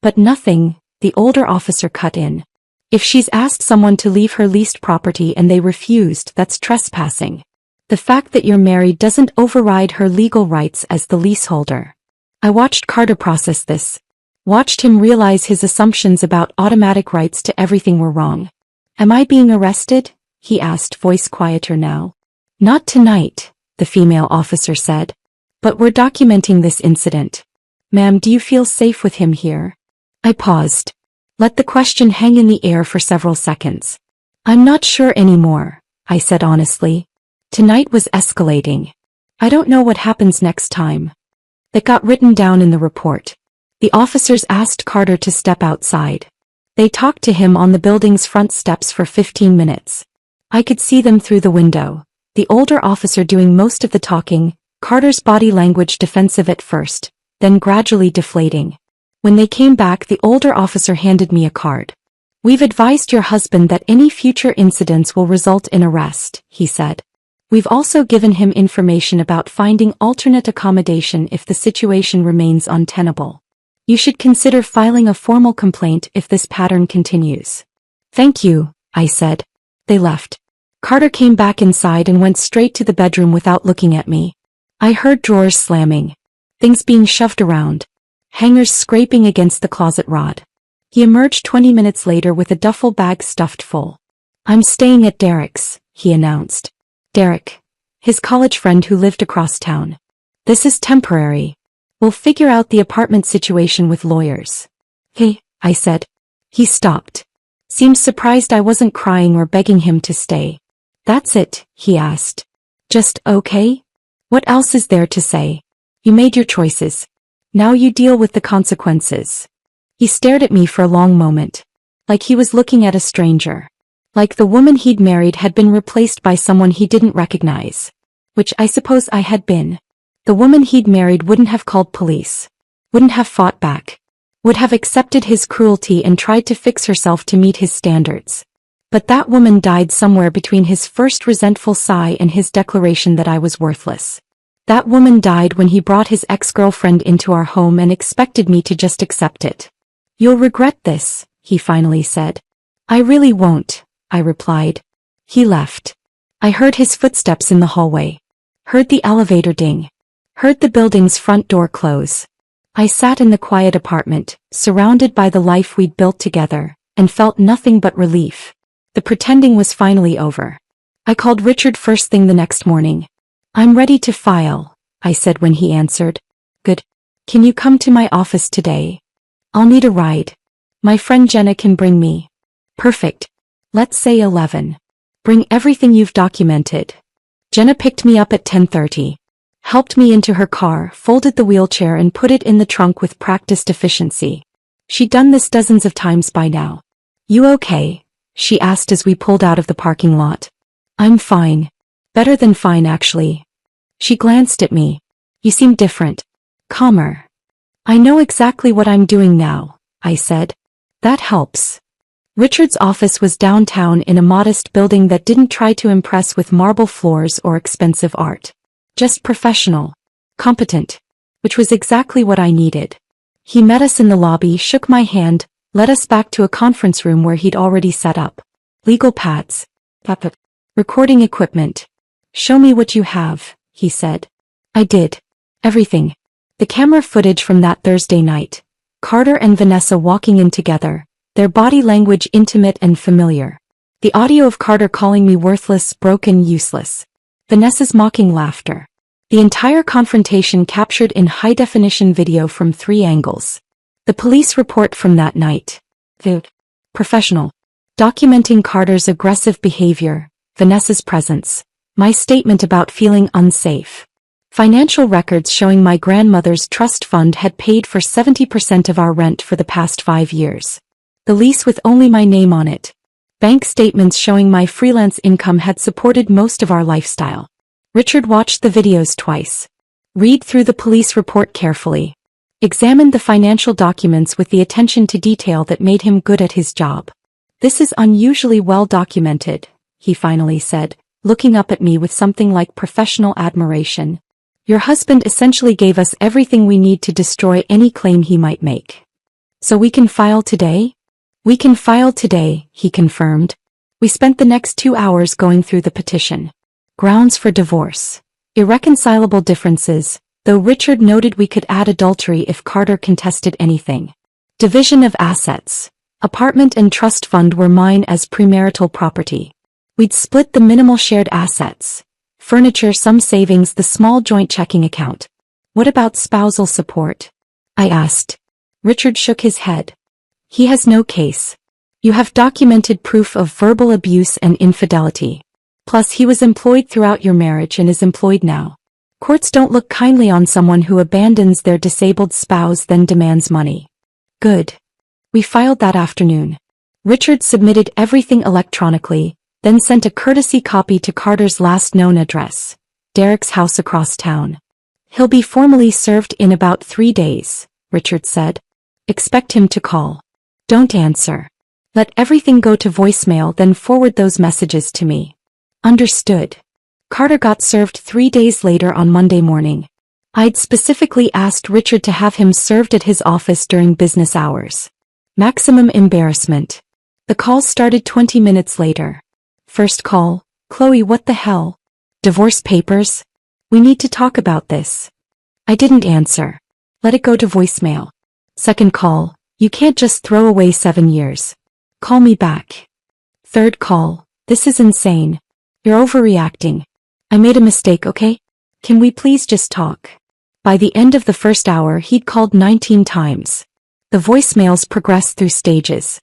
But nothing, the older officer cut in. If she's asked someone to leave her leased property and they refused, that's trespassing. The fact that you're married doesn't override her legal rights as the leaseholder. I watched Carter process this. Watched him realize his assumptions about automatic rights to everything were wrong. Am I being arrested? He asked, voice quieter now. Not tonight, the female officer said. But we're documenting this incident. Ma'am, do you feel safe with him here? I paused. Let the question hang in the air for several seconds. I'm not sure anymore, I said honestly. Tonight was escalating. I don't know what happens next time. That got written down in the report. The officers asked Carter to step outside. They talked to him on the building's front steps for 15 minutes. I could see them through the window. The older officer doing most of the talking, Carter's body language defensive at first, then gradually deflating. When they came back, the older officer handed me a card. We've advised your husband that any future incidents will result in arrest, he said. We've also given him information about finding alternate accommodation if the situation remains untenable. You should consider filing a formal complaint if this pattern continues. Thank you, I said. They left. Carter came back inside and went straight to the bedroom without looking at me. I heard drawers slamming. Things being shoved around. Hangers scraping against the closet rod. He emerged 20 minutes later with a duffel bag stuffed full. I'm staying at Derek's, he announced. Derek. His college friend who lived across town. This is temporary. We'll figure out the apartment situation with lawyers. Hey, I said. He stopped. Seemed surprised I wasn't crying or begging him to stay. That's it, he asked. Just okay? What else is there to say? You made your choices. Now you deal with the consequences. He stared at me for a long moment. Like he was looking at a stranger. Like the woman he'd married had been replaced by someone he didn't recognize. Which I suppose I had been. The woman he'd married wouldn't have called police. Wouldn't have fought back. Would have accepted his cruelty and tried to fix herself to meet his standards. But that woman died somewhere between his first resentful sigh and his declaration that I was worthless. That woman died when he brought his ex-girlfriend into our home and expected me to just accept it. You'll regret this, he finally said. I really won't, I replied. He left. I heard his footsteps in the hallway. Heard the elevator ding. Heard the building's front door close. I sat in the quiet apartment, surrounded by the life we'd built together, and felt nothing but relief. The pretending was finally over. I called Richard first thing the next morning. I'm ready to file, I said when he answered. Good. Can you come to my office today? I'll need a ride. My friend Jenna can bring me. Perfect. Let's say 11. Bring everything you've documented. Jenna picked me up at 10:30. Helped me into her car, folded the wheelchair and put it in the trunk with practiced efficiency. She'd done this dozens of times by now. You okay? She asked as we pulled out of the parking lot. I'm fine. Better than fine, actually. She glanced at me. You seem different. Calmer. I know exactly what I'm doing now, I said. That helps. Richard's office was downtown in a modest building that didn't try to impress with marble floors or expensive art. Just professional. Competent. Which was exactly what I needed. He met us in the lobby, shook my hand, led us back to a conference room where he'd already set up. Legal pads. Recording equipment. Show me what you have, he said. I did. Everything. The camera footage from that Thursday night. Carter and Vanessa walking in together, their body language intimate and familiar. The audio of Carter calling me worthless, broken, useless. Vanessa's mocking laughter. The entire confrontation captured in high-definition video from 3 angles. The police report from that night. Professional. Documenting Carter's aggressive behavior, Vanessa's presence. My statement about feeling unsafe. Financial records showing my grandmother's trust fund had paid for 70% of our rent for the past 5 years. The lease with only my name on it. Bank statements showing my freelance income had supported most of our lifestyle. Richard watched the videos twice. Read through the police report carefully. Examined the financial documents with the attention to detail that made him good at his job. This is unusually well documented, he finally said, looking up at me with something like professional admiration. Your husband essentially gave us everything we need to destroy any claim he might make. So we can file today? We can file today, he confirmed. We spent the next 2 hours going through the petition. Grounds for divorce. Irreconcilable differences, though Richard noted we could add adultery if Carter contested anything. Division of assets. Apartment and trust fund were mine as premarital property. We'd split the minimal shared assets. Furniture, some savings, the small joint checking account. What about spousal support? I asked. Richard shook his head. He has no case. You have documented proof of verbal abuse and infidelity. Plus he was employed throughout your marriage and is employed now. Courts don't look kindly on someone who abandons their disabled spouse then demands money. Good. We filed that afternoon. Richard submitted everything electronically, then sent a courtesy copy to Carter's last known address, Derek's house across town. He'll be formally served in about 3 days, Richard said. Expect him to call. Don't answer. Let everything go to voicemail, then forward those messages to me. Understood. Carter got served 3 days later on Monday morning. I'd specifically asked Richard to have him served at his office during business hours. Maximum embarrassment. The call started 20 minutes later. First call, Chloe, what the hell? Divorce papers? We need to talk about this. I didn't answer. Let it go to voicemail. Second call, you can't just throw away 7 years. Call me back. Third call, this is insane. You're overreacting. I made a mistake, okay? Can we please just talk? By the end of the first hour, he'd called 19 times. The voicemails progressed through stages.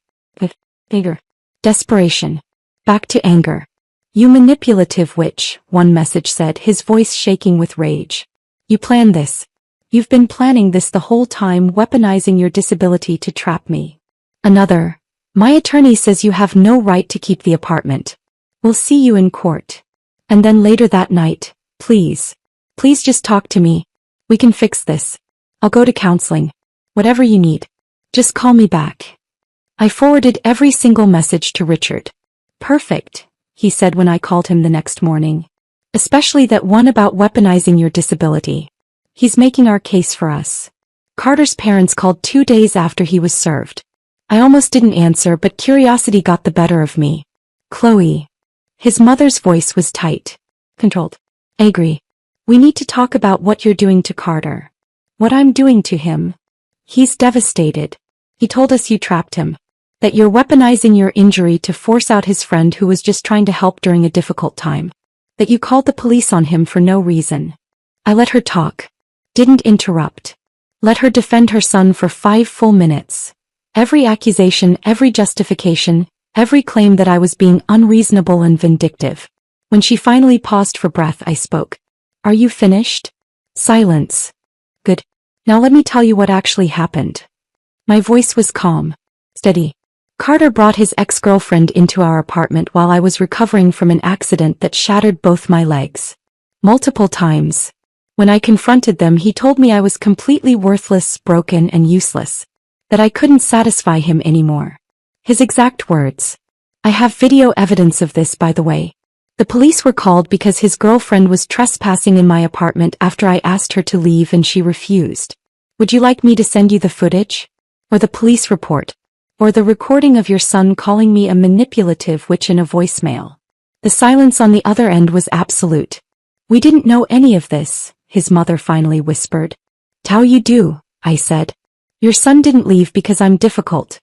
Anger. Desperation. Back to anger. You manipulative witch, one message said, his voice shaking with rage. You planned this. You've been planning this the whole time, weaponizing your disability to trap me. Another. My attorney says you have no right to keep the apartment. We'll see you in court. And then later that night, please. Please just talk to me. We can fix this. I'll go to counseling. Whatever you need. Just call me back. I forwarded every single message to Richard. Perfect, he said when I called him the next morning. Especially that one about weaponizing your disability. He's making our case for us. Carter's parents called 2 days after he was served. I almost didn't answer, but curiosity got the better of me. Chloe. His mother's voice was tight. Controlled. I agree. We need to talk about what you're doing to Carter. What I'm doing to him. He's devastated. He told us you trapped him. That you're weaponizing your injury to force out his friend who was just trying to help during a difficult time. That you called the police on him for no reason. I let her talk. Didn't interrupt. Let her defend her son for 5 full minutes. Every accusation, every justification, every claim that I was being unreasonable and vindictive. When she finally paused for breath, I spoke. Are you finished? Silence. Good. Now let me tell you what actually happened. My voice was calm. Steady. Carter brought his ex-girlfriend into our apartment while I was recovering from an accident that shattered both my legs. Multiple times. When I confronted them, he told me I was completely worthless, broken, and useless. That I couldn't satisfy him anymore. His exact words. I have video evidence of this, by the way. The police were called because his girlfriend was trespassing in my apartment after I asked her to leave and she refused. Would you like me to send you the footage? Or the police report? Or the recording of your son calling me a manipulative witch in a voicemail? The silence on the other end was absolute. We didn't know any of this, his mother finally whispered. How you do, I said. Your son didn't leave because I'm difficult.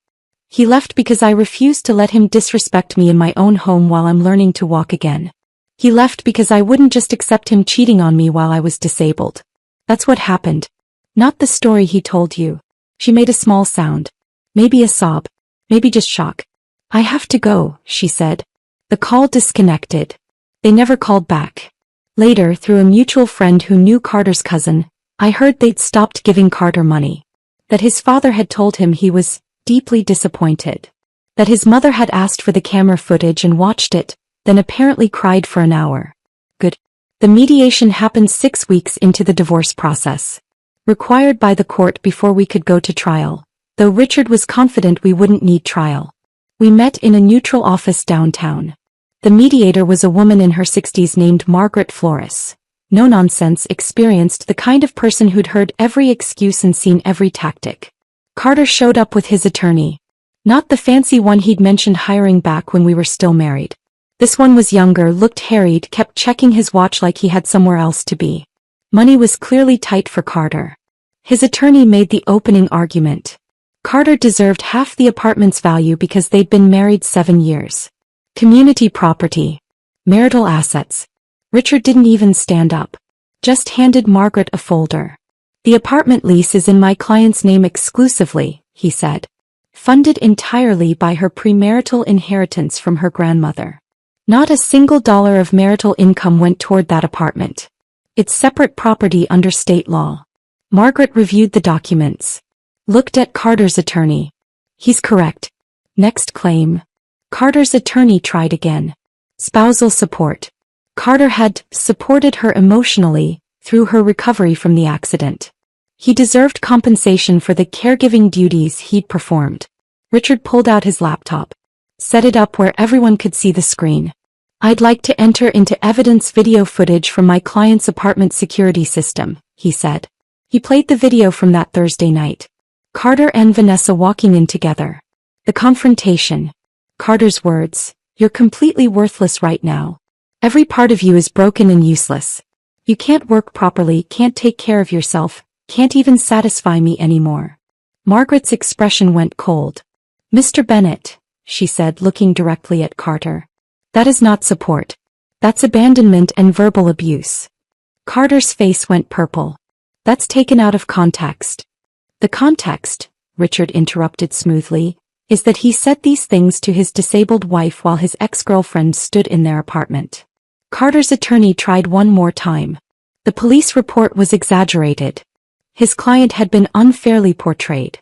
He left because I refused to let him disrespect me in my own home while I'm learning to walk again. He left because I wouldn't just accept him cheating on me while I was disabled. That's what happened. Not the story he told you. She made a small sound. Maybe a sob. Maybe just shock. I have to go, she said. The call disconnected. They never called back. Later, through a mutual friend who knew Carter's cousin, I heard they'd stopped giving Carter money. That his father had told him he was deeply disappointed. That his mother had asked for the camera footage and watched it, then apparently cried for an hour. Good. The mediation happened 6 weeks into the divorce process. Required by the court before we could go to trial, though Richard was confident we wouldn't need trial. We met in a neutral office downtown. The mediator was a woman in her 60s named Margaret Flores. No-nonsense, experienced, the kind of person who'd heard every excuse and seen every tactic. Carter showed up with his attorney. Not the fancy one he'd mentioned hiring back when we were still married. This one was younger, looked harried, kept checking his watch like he had somewhere else to be. Money was clearly tight for Carter. His attorney made the opening argument. Carter deserved half the apartment's value because they'd been married 7 years. Community property. Marital assets. Richard didn't even stand up. Just handed Margaret a folder. The apartment lease is in my client's name exclusively, he said. Funded entirely by her premarital inheritance from her grandmother. Not a single dollar of marital income went toward that apartment. It's separate property under state law. Margaret reviewed the documents. Looked at Carter's attorney. He's correct. Next claim. Carter's attorney tried again. Spousal support. Carter had supported her emotionally through her recovery from the accident. He deserved compensation for the caregiving duties he'd performed. Richard pulled out his laptop. Set it up where everyone could see the screen. I'd like to enter into evidence video footage from my client's apartment security system, he said. He played the video from that Thursday night. Carter and Vanessa walking in together. The confrontation. Carter's words, "You're completely worthless right now. Every part of you is broken and useless. You can't work properly, can't take care of yourself, can't even satisfy me anymore." Margaret's expression went cold. "Mr. Bennett," she said, looking directly at Carter. "That is not support. That's abandonment and verbal abuse." Carter's face went purple. "That's taken out of context." "The context," Richard interrupted smoothly, "is that he said these things to his disabled wife while his ex-girlfriend stood in their apartment." Carter's attorney tried one more time. The police report was exaggerated. His client had been unfairly portrayed.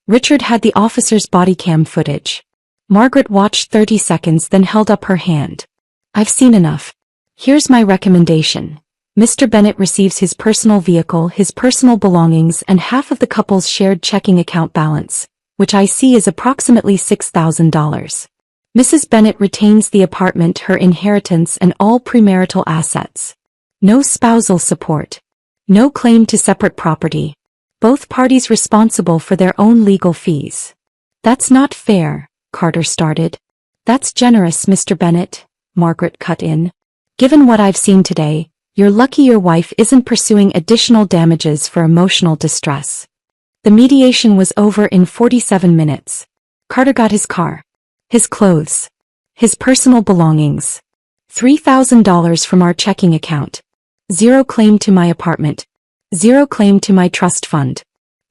Richard had the officer's body cam footage. Margaret watched 30 seconds, then held up her hand. "I've seen enough. Here's my recommendation. Mr. Bennett receives his personal vehicle, his personal belongings, and half of the couple's shared checking account balance, which I see is approximately $6,000. Mrs. Bennett retains the apartment, her inheritance, and all premarital assets. No spousal support. No claim to separate property. Both parties responsible for their own legal fees. That's not fair, Carter started. That's generous, Mr. Bennett, Margaret cut in. Given what I've seen today, you're lucky your wife isn't pursuing additional damages for emotional distress. The mediation was over in 47 minutes. Carter got his car, his clothes, his personal belongings. $3,000 from our checking account. Zero claim to my apartment. Zero claim to my trust fund.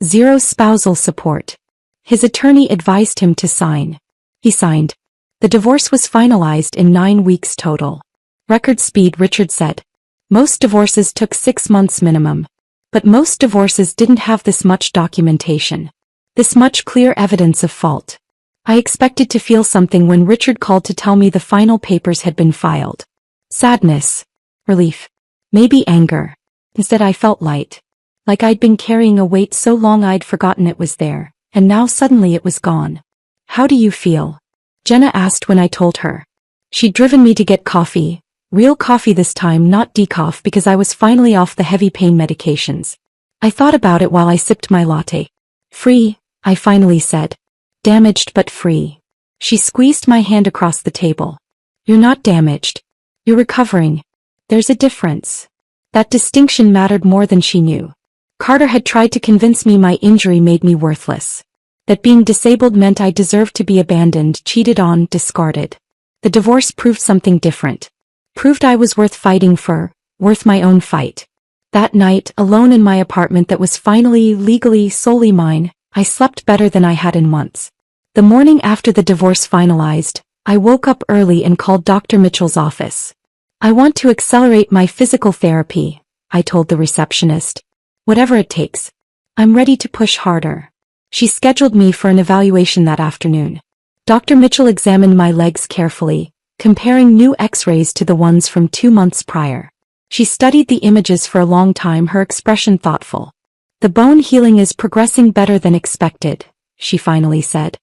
Zero spousal support. His attorney advised him to sign. He signed. The divorce was finalized in 9 weeks total. Record speed, Richard said. Most divorces took 6 months minimum. But most divorces didn't have this much documentation. This much clear evidence of fault. I expected to feel something when Richard called to tell me the final papers had been filed. Sadness. Relief. Maybe anger. Instead I felt light. Like I'd been carrying a weight so long I'd forgotten it was there, and now suddenly it was gone. How do you feel? Jenna asked when I told her. She'd driven me to get coffee. Real coffee this time, not decaf, because I was finally off the heavy pain medications. I thought about it while I sipped my latte. Free, I finally said. Damaged but free. She squeezed my hand across the table. You're not damaged. You're recovering. There's a difference. That distinction mattered more than she knew. Carter had tried to convince me my injury made me worthless. That being disabled meant I deserved to be abandoned, cheated on, discarded. The divorce proved something different. Proved I was worth fighting for, worth my own fight. That night, alone in my apartment that was finally, legally, solely mine, I slept better than I had in months. The morning after the divorce finalized, I woke up early and called Dr. Mitchell's office. I want to accelerate my physical therapy, I told the receptionist. Whatever it takes. I'm ready to push harder. She scheduled me for an evaluation that afternoon. Dr. Mitchell examined my legs carefully, comparing new x-rays to the ones from 2 months prior. She studied the images for a long time, her expression thoughtful. The bone healing is progressing better than expected, she finally said.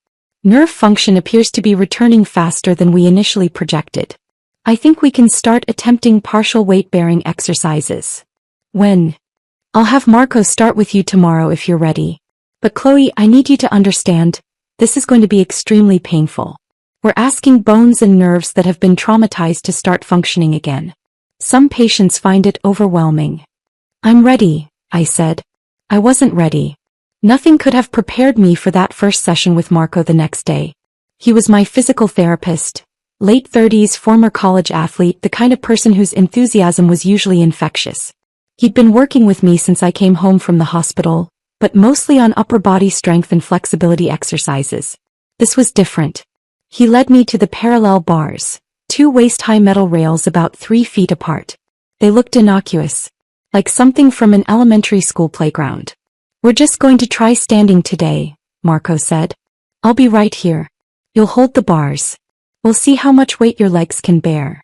Nerve function appears to be returning faster than we initially projected. I think we can start attempting partial weight-bearing exercises. When? I'll have Marco start with you tomorrow if you're ready. But Chloe, I need you to understand, this is going to be extremely painful. We're asking bones and nerves that have been traumatized to start functioning again. Some patients find it overwhelming. I'm ready, I said. I wasn't ready. Nothing could have prepared me for that first session with Marco the next day. He was my physical therapist, late 30s, former college athlete, the kind of person whose enthusiasm was usually infectious. He'd been working with me since I came home from the hospital, but mostly on upper body strength and flexibility exercises. This was different. He led me to the parallel bars, 2 waist-high metal rails about 3 feet apart. They looked innocuous, like something from an elementary school playground. We're just going to try standing today, Marco said. I'll be right here. You'll hold the bars. We'll see how much weight your legs can bear.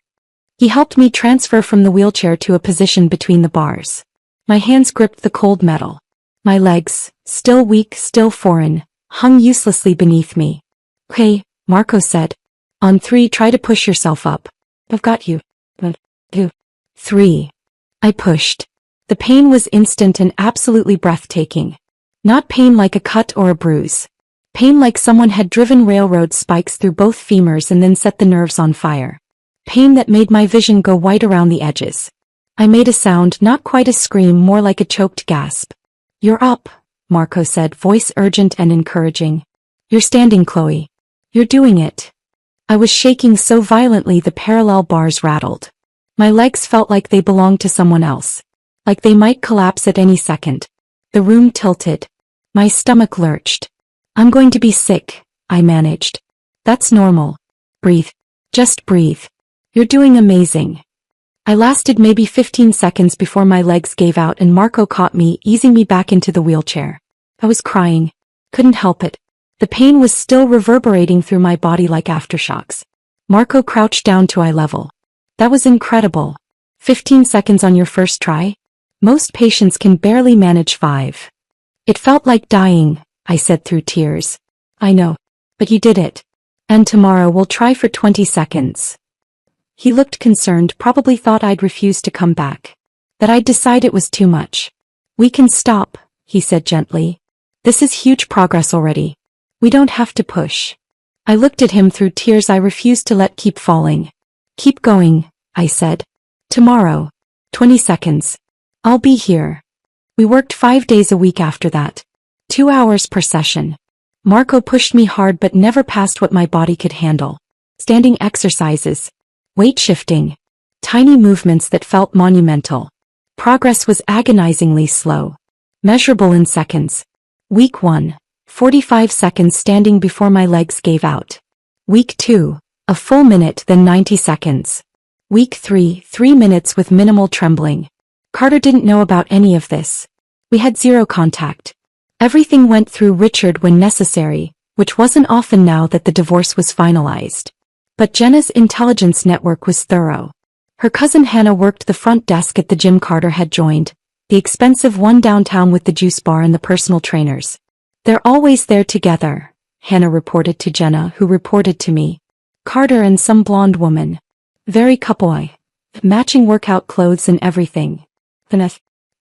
He helped me transfer from the wheelchair to a position between the bars. My hands gripped the cold metal. My legs, still weak, still foreign, hung uselessly beneath me. Okay, Marco said. On 3, try to push yourself up. I've got you. 1, 2, 3. I pushed. The pain was instant and absolutely breathtaking. Not pain like a cut or a bruise. Pain like someone had driven railroad spikes through both femurs and then set the nerves on fire. Pain that made my vision go white around the edges. I made a sound, not quite a scream, more like a choked gasp. You're up, Marco said, voice urgent and encouraging. You're standing, Chloe. You're doing it. I was shaking so violently the parallel bars rattled. My legs felt like they belonged to someone else. Like they might collapse at any second. The room tilted. My stomach lurched. I'm going to be sick, I managed. That's normal. Breathe. Just breathe. You're doing amazing. I lasted maybe 15 seconds before my legs gave out and Marco caught me, easing me back into the wheelchair. I was crying. Couldn't help it. The pain was still reverberating through my body like aftershocks. Marco crouched down to eye level. That was incredible. 15 seconds on your first try? Most patients can barely manage 5. It felt like dying, I said through tears. I know. But you did it. And tomorrow we'll try for 20 seconds. He looked concerned, probably thought I'd refuse to come back. That I'd decide it was too much. We can stop, he said gently. This is huge progress already. We don't have to push. I looked at him through tears I refused to let keep falling. Keep going, I said. Tomorrow. 20 seconds. I'll be here. We worked 5 days a week after that. 2 hours per session. Marco pushed me hard but never past what my body could handle. Standing exercises. Weight shifting. Tiny movements that felt monumental. Progress was agonizingly slow. Measurable in seconds. Week 1. 45 seconds standing before my legs gave out. Week 2. A full minute then 90 seconds. Week 3. 3 minutes with minimal trembling. Carter didn't know about any of this. We had zero contact. Everything went through Richard when necessary, which wasn't often now that the divorce was finalized. But Jenna's intelligence network was thorough. Her cousin Hannah worked the front desk at the gym Carter had joined, the expensive one downtown with the juice bar and the personal trainers. They're always there together, Hannah reported to Jenna, who reported to me. Carter and some blonde woman. Very couple-y. Matching workout clothes and everything.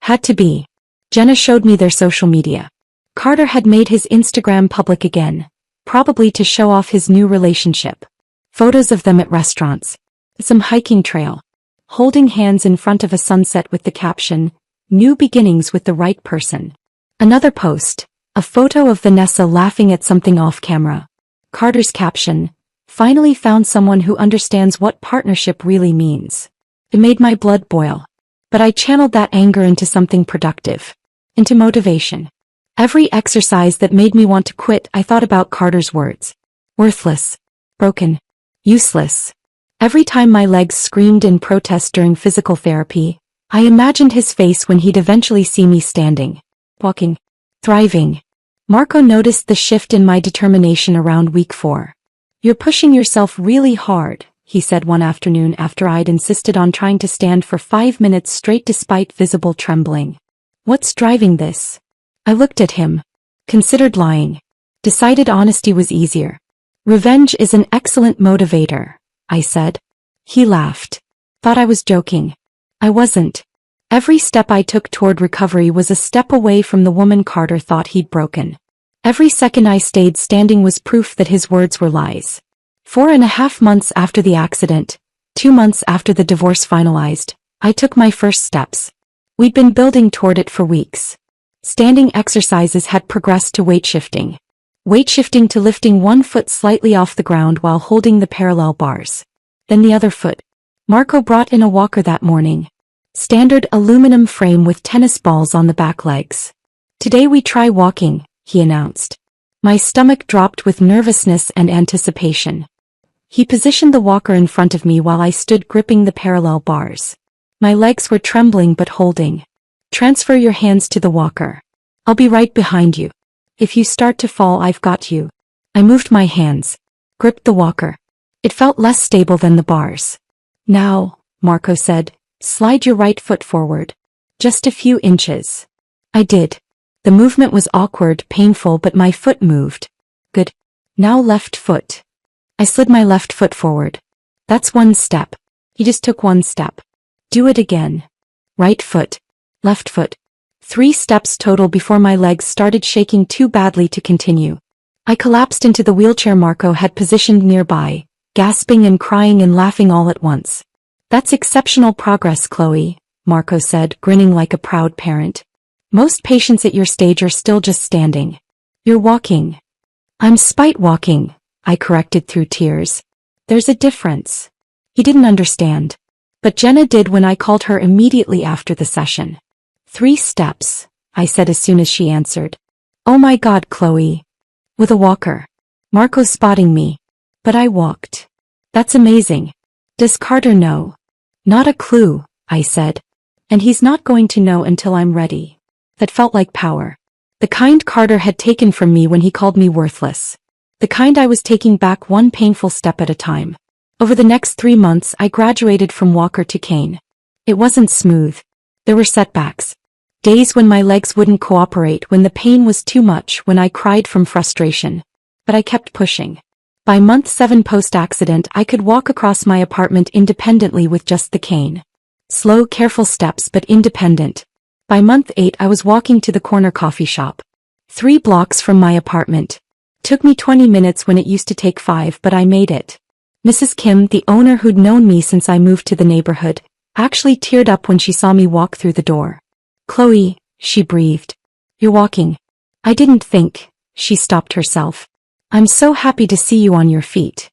Had to be. Jenna showed me their social media. Carter had made his Instagram public again, probably to show off his new relationship. Photos of them at restaurants. Some hiking trail. Holding hands in front of a sunset with the caption, "New beginnings with the right person." Another post. A photo of Vanessa laughing at something off camera. Carter's caption, "Finally found someone who understands what partnership really means." It made my blood boil. But I channeled that anger into something productive. Into motivation. Every exercise that made me want to quit, I thought about Carter's words. Worthless. Broken. Useless. Every time my legs screamed in protest during physical therapy, I imagined his face when he'd eventually see me standing. Walking. Thriving. Marco noticed the shift in my determination around week 4. "You're pushing yourself really hard," he said one afternoon after I'd insisted on trying to stand for 5 minutes straight despite visible trembling. "What's driving this?" I looked at him. Considered lying. Decided honesty was easier. "Revenge is an excellent motivator," I said. He laughed. Thought I was joking. I wasn't. Every step I took toward recovery was a step away from the woman Carter thought he'd broken. Every second I stayed standing was proof that his words were lies. 4.5 months after the accident, 2 months after the divorce finalized, I took my first steps. We'd been building toward it for weeks. Standing exercises had progressed to weight shifting. Weight shifting to lifting one foot slightly off the ground while holding the parallel bars. Then the other foot. Marco brought in a walker that morning. Standard aluminum frame with tennis balls on the back legs. "Today we try walking," he announced. My stomach dropped with nervousness and anticipation. He positioned the walker in front of me while I stood gripping the parallel bars. My legs were trembling but holding. "Transfer your hands to the walker. I'll be right behind you. If you start to fall, I've got you." I moved my hands. Gripped the walker. It felt less stable than the bars. "Now," Marco said, "slide your right foot forward. Just a few inches." I did. The movement was awkward, painful, but my foot moved. Good. Now left foot. I slid my left foot forward. "That's one step." He just took one step. "Do it again." Right foot. Left foot. 3 steps total before my legs started shaking too badly to continue. I collapsed into the wheelchair Marco had positioned nearby, gasping and crying and laughing all at once. "That's exceptional progress, Chloe," Marco said, grinning like a proud parent. "Most patients at your stage are still just standing. You're walking." "I'm spite walking," I corrected through tears. "There's a difference." He didn't understand. But Jenna did when I called her immediately after the session. 3 steps, I said as soon as she answered. "Oh my God, Chloe." With a walker. Marco spotting me. But I walked. "That's amazing. Does Carter know?" "Not a clue," I said. "And he's not going to know until I'm ready." That felt like power. The kind Carter had taken from me when he called me worthless. The kind I was taking back one painful step at a time. Over the next 3 months I graduated from walker to cane. It wasn't smooth. There were setbacks. Days when my legs wouldn't cooperate, when the pain was too much, when I cried from frustration. But I kept pushing. By month 7 post-accident, I could walk across my apartment independently with just the cane. Slow, careful steps, but independent. By month 8, I was walking to the corner coffee shop. 3 blocks from my apartment. Took me 20 minutes when it used to take 5, but I made it. Mrs. Kim, the owner who'd known me since I moved to the neighborhood, actually teared up when she saw me walk through the door. "Chloe," she breathed. "You're walking." I didn't think. She stopped herself. "I'm so happy to see you on your feet."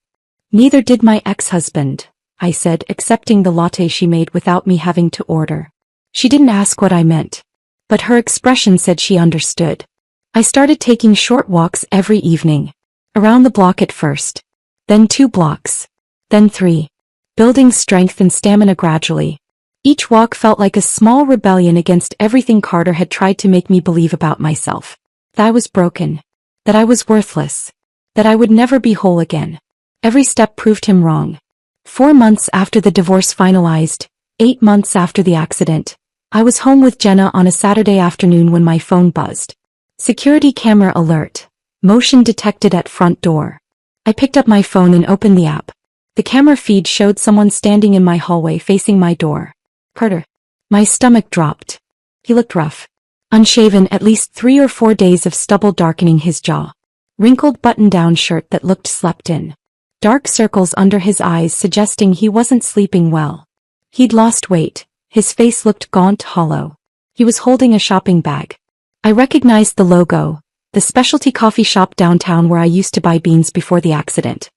"Neither did my ex-husband," I said, accepting the latte she made without me having to order. She didn't ask what I meant, but her expression said she understood. I started taking short walks every evening. Around the block at first. Then 2 blocks. Then 3. Building strength and stamina gradually. Each walk felt like a small rebellion against everything Carter had tried to make me believe about myself. That I was broken. That I was worthless. That I would never be whole again. Every step proved him wrong. 4 months after the divorce finalized, 8 months after the accident, I was home with Jenna on a Saturday afternoon when my phone buzzed. Security camera alert. Motion detected at front door. I picked up my phone and opened the app. The camera feed showed someone standing in my hallway facing my door. Carter. My stomach dropped. He looked rough. Unshaven, at least 3 or 4 days of stubble darkening his jaw. Wrinkled button-down shirt that looked slept in. Dark circles under his eyes suggesting he wasn't sleeping well. He'd lost weight. His face looked gaunt, hollow. He was holding a shopping bag. I recognized the logo, the specialty coffee shop downtown where I used to buy beans before the accident.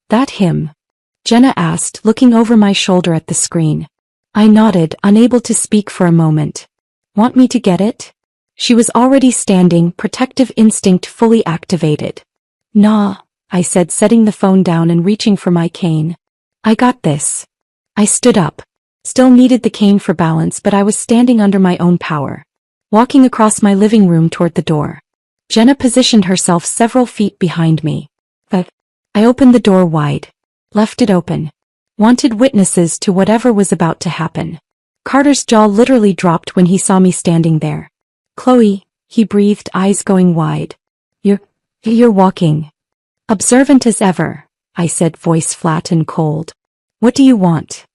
"That him?" Jenna asked, looking over my shoulder at the screen. I nodded, unable to speak for a moment. "Want me to get it?" She was already standing, protective instinct fully activated. "Nah," I said, setting the phone down and reaching for my cane. "I got this." I stood up. Still needed the cane for balance, but I was standing under my own power. Walking across my living room toward the door. Jenna positioned herself several feet behind me. But I opened the door wide. Left it open. Wanted witnesses to whatever was about to happen. Carter's jaw literally dropped when he saw me standing there. "Chloe," he breathed, eyes going wide. You're walking." "Observant as ever," I said, voice flat and cold. "What do you want?"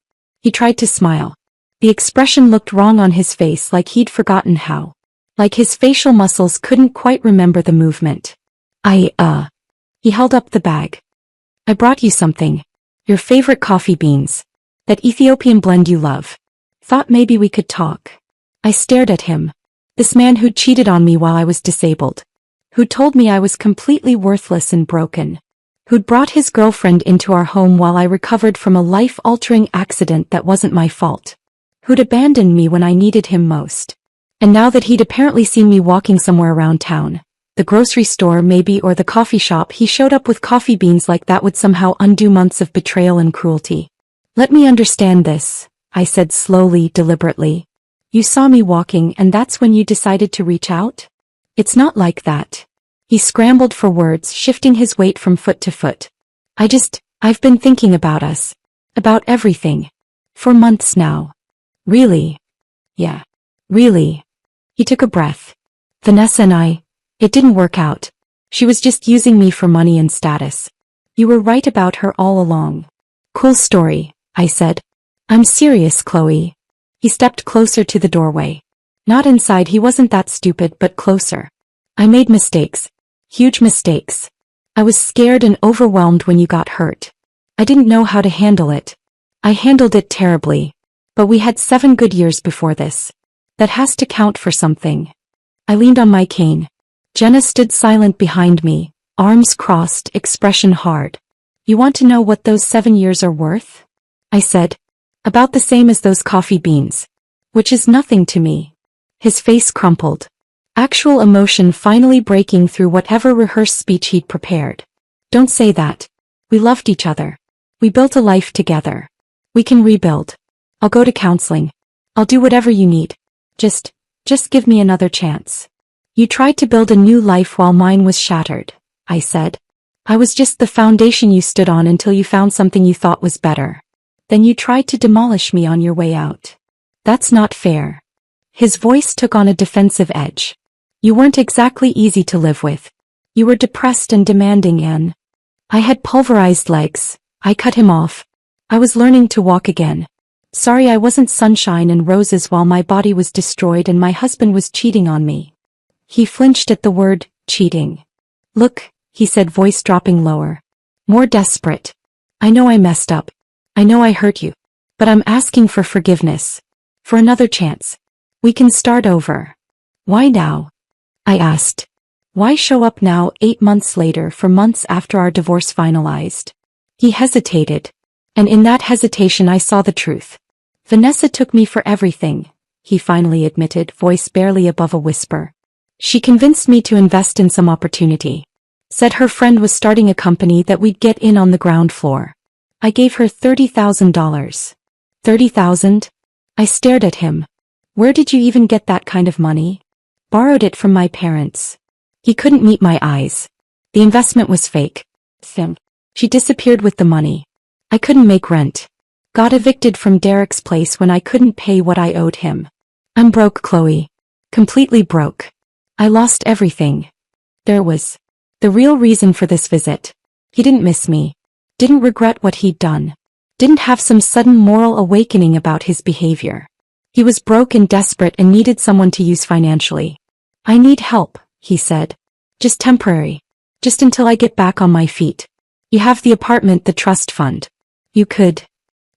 He tried to smile. The expression looked wrong on his face, like he'd forgotten how. Like his facial muscles couldn't quite remember the movement. He held up the bag. "I brought you something. Your favorite coffee beans. That Ethiopian blend you love. Thought maybe we could talk." I stared at him. This man who'd cheated on me while I was disabled. Who'd told me I was completely worthless and broken. Who'd brought his girlfriend into our home while I recovered from a life-altering accident that wasn't my fault. Who'd abandoned me when I needed him most. And now that he'd apparently seen me walking somewhere around town, the grocery store maybe, or the coffee shop, he showed up with coffee beans like that would somehow undo months of betrayal and cruelty. "Let me understand this," I said slowly, deliberately. "You saw me walking and that's when you decided to reach out?" "It's not like that." He scrambled for words, shifting his weight from foot to foot. I've been thinking about us. About everything. For months now." "Really?" "Yeah. Really." He took a breath. "Vanessa and it didn't work out. She was just using me for money and status. You were right about her all along." "Cool story," I said. "I'm serious, Chloe." He stepped closer to the doorway. Not inside, he wasn't that stupid, but closer. "I made mistakes. Huge mistakes. I was scared and overwhelmed when you got hurt. I didn't know how to handle it. I handled it terribly. But we had 7 good years before this. That has to count for something." I leaned on my cane. Jenna stood silent behind me, arms crossed, expression hard. "You want to know what those 7 years are worth?" I said. "About the same as those coffee beans. Which is nothing to me." His face crumpled. Actual emotion finally breaking through whatever rehearsed speech he'd prepared. "Don't say that. We loved each other. We built a life together. We can rebuild. I'll go to counseling. I'll do whatever you need. Just give me another chance." "You tried to build a new life while mine was shattered," I said. "I was just the foundation you stood on until you found something you thought was better. Then you tried to demolish me on your way out. That's not fair." His voice took on a defensive edge. "You weren't exactly easy to live with. You were depressed and demanding, and I had pulverized legs. I cut him off. I was learning to walk again. Sorry I wasn't sunshine and roses while my body was destroyed and my husband was cheating on me. He flinched at the word, cheating. Look, he said, voice dropping lower. More desperate. I know I messed up. I know I hurt you. But I'm asking for forgiveness. For another chance. We can start over. Why now? I asked. Why show up now 8 months later, for months after our divorce finalized? He hesitated. And in that hesitation I saw the truth. Vanessa took me for everything, he finally admitted, voice barely above a whisper. She convinced me to invest in some opportunity. Said her friend was starting a company that we'd get in on the ground floor. I gave her $30,000. $30,000? I stared at him. Where did you even get that kind of money? Borrowed it from my parents. He couldn't meet my eyes. The investment was fake. She disappeared with the money. I couldn't make rent. Got evicted from Derek's place when I couldn't pay what I owed him. I'm broke, Chloe. Completely broke. I lost everything. There was the real reason for this visit. He didn't miss me. Didn't regret what he'd done. Didn't have some sudden moral awakening about his behavior. He was broke and desperate and needed someone to use financially. I need help, he said. Just temporary. Just until I get back on my feet. You have the apartment, the trust fund. You could.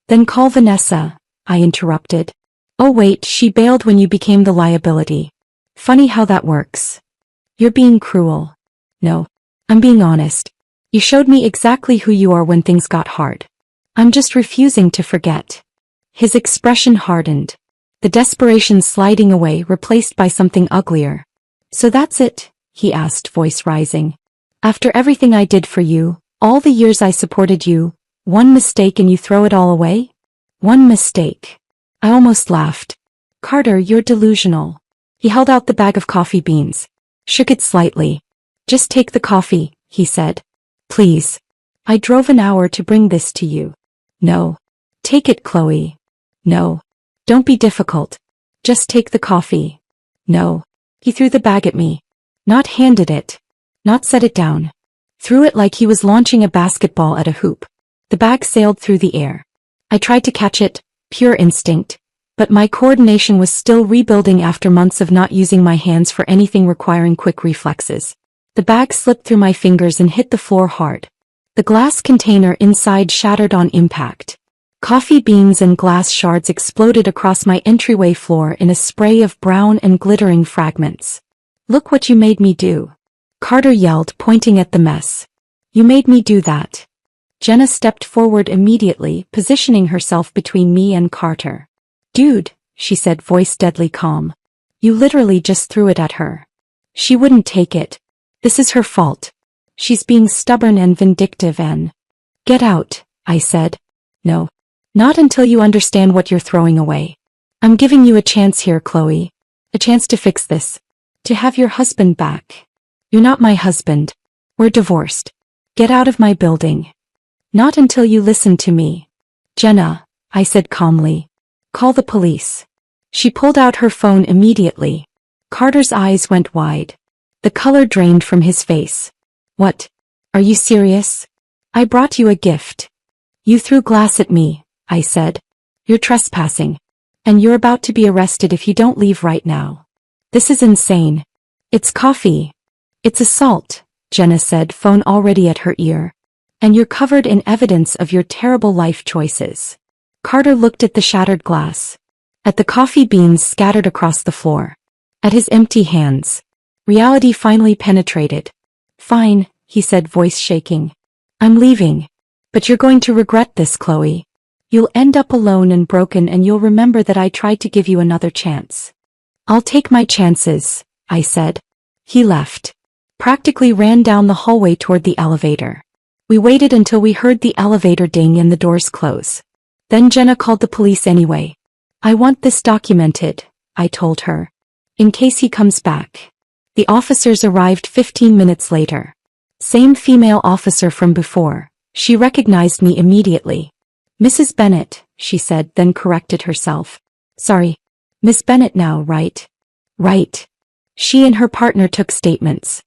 Then call Vanessa, I interrupted. Oh wait, she bailed when you became the liability. Funny how that works. You're being cruel. No. I'm being honest. You showed me exactly who you are when things got hard. I'm just refusing to forget. His expression hardened. The desperation sliding away, replaced by something uglier. So that's it? He asked, voice rising. After everything I did for you, all the years I supported you, one mistake and you throw it all away? One mistake. I almost laughed. Carter, you're delusional. He held out the bag of coffee beans. Shook it slightly. Just take the coffee, he said. Please. I drove an hour to bring this to you. No. Take it, Chloe. No. Don't be difficult. Just take the coffee. No. He threw the bag at me. Not handed it. Not set it down. Threw it like he was launching a basketball at a hoop. The bag sailed through the air. I tried to catch it, pure instinct, but my coordination was still rebuilding after months of not using my hands for anything requiring quick reflexes. The bag slipped through my fingers and hit the floor hard. The glass container inside shattered on impact. Coffee beans and glass shards exploded across my entryway floor in a spray of brown and glittering fragments. Look what you made me do. Carter yelled, pointing at the mess. You made me do that. Jenna stepped forward immediately, positioning herself between me and Carter. Dude, she said, voice deadly calm. You literally just threw it at her. She wouldn't take it. This is her fault. She's being stubborn and vindictive and... Get out, I said. No. Not until you understand what you're throwing away. I'm giving you a chance here, Chloe. A chance to fix this. To have your husband back. You're not my husband. We're divorced. Get out of my building. Not until you listen to me. Jenna, I said calmly. Call the police. She pulled out her phone immediately. Carter's eyes went wide. The color drained from his face. What? Are you serious? I brought you a gift. You threw glass at me, I said. You're trespassing. And you're about to be arrested if you don't leave right now. This is insane. It's coffee. It's assault, Jenna said, phone already at her ear. And you're covered in evidence of your terrible life choices. Carter looked at the shattered glass. At the coffee beans scattered across the floor. At his empty hands. Reality finally penetrated. Fine, he said, voice shaking. I'm leaving. But you're going to regret this, Chloe. You'll end up alone and broken and you'll remember that I tried to give you another chance. I'll take my chances, I said. He left. Practically ran down the hallway toward the elevator. We waited until we heard the elevator ding and the doors close. Then Jenna called the police anyway. I want this documented, I told her. In case he comes back. The officers arrived 15 minutes later. Same female officer from before. She recognized me immediately. Mrs. Bennett, she said, then corrected herself. Sorry. Miss Bennett now, right? Right. She and her partner took statements.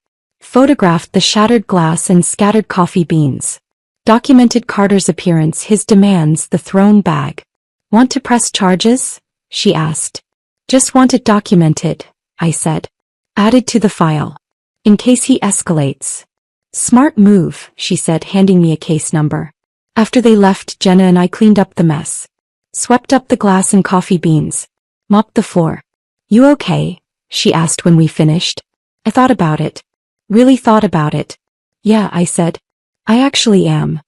photographed the shattered glass and scattered coffee beans. Documented Carter's appearance, his demands, the thrown bag. Want to press charges? She asked. Just want it documented, I said. Added to the file. In case he escalates. Smart move, she said, handing me a case number. After they left, Jenna and I cleaned up the mess. Swept up the glass and coffee beans. Mopped the floor. You okay? She asked when we finished. I thought about it. Really thought about it. Yeah, I said. I actually am.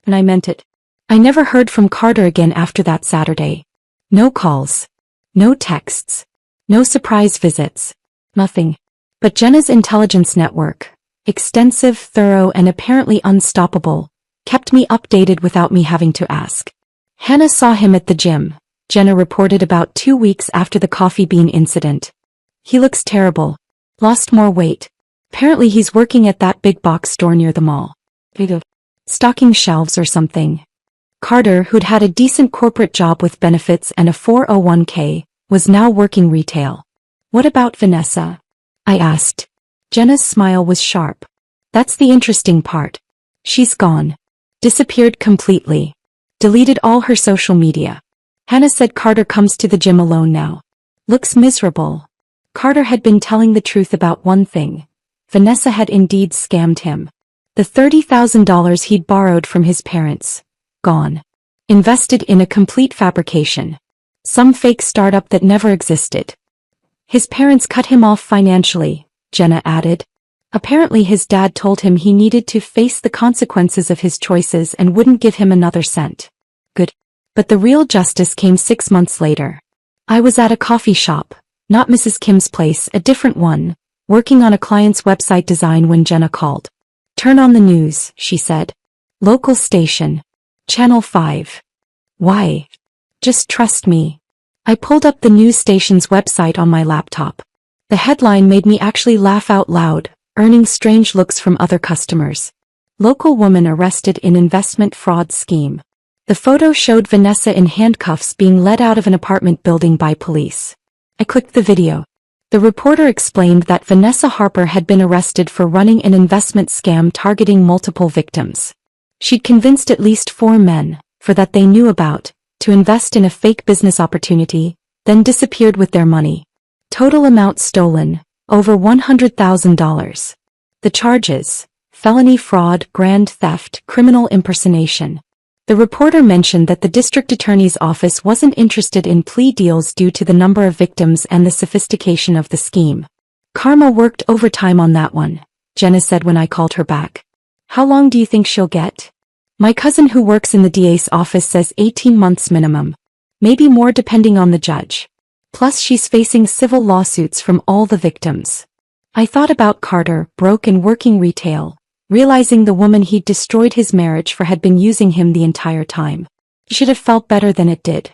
And I meant it. I never heard from Carter again after that Saturday. No calls. No texts. No surprise visits. Nothing. But Jenna's intelligence network, extensive, thorough, and apparently unstoppable, kept me updated without me having to ask. Hannah saw him at the gym, Jenna reported about 2 weeks after the coffee bean incident. He looks terrible. Lost more weight. Apparently he's working at that big box store near the mall. Stocking shelves or something. Carter, who'd had a decent corporate job with benefits and a 401k, was now working retail. What about Vanessa? I asked. Jenna's smile was sharp. That's the interesting part. She's gone. Disappeared completely. Deleted all her social media. Hannah said Carter comes to the gym alone now. Looks miserable. Carter had been telling the truth about one thing. Vanessa had indeed scammed him. The $30,000 he'd borrowed from his parents. Gone. Invested in a complete fabrication. Some fake startup that never existed. His parents cut him off financially, Jenna added. Apparently his dad told him he needed to face the consequences of his choices and wouldn't give him another cent. Good. But the real justice came 6 months later. I was at a coffee shop, not Mrs. Kim's place, a different one, working on a client's website design when Jenna called. Turn on the news, she said. Local station. Channel 5. Why? Just trust me. I pulled up the news station's website on my laptop. The headline made me actually laugh out loud, earning strange looks from other customers. Local woman arrested in investment fraud scheme. The photo showed Vanessa in handcuffs being led out of an apartment building by police. I clicked the video. The reporter explained that Vanessa Harper had been arrested for running an investment scam targeting multiple victims. She'd convinced at least 4 men, for that they knew about, to invest in a fake business opportunity, then disappeared with their money. Total amount stolen, over $100,000. The charges: felony fraud, grand theft, criminal impersonation. The reporter mentioned that the district attorney's office wasn't interested in plea deals due to the number of victims and the sophistication of the scheme. Karma worked overtime on that one, Jenna said when I called her back. How long do you think she'll get? My cousin who works in the DA's office says 18 months minimum. Maybe more depending on the judge. Plus she's facing civil lawsuits from all the victims. I thought about Carter, broke and working retail, realizing the woman he'd destroyed his marriage for had been using him the entire time. It should have felt better than it did.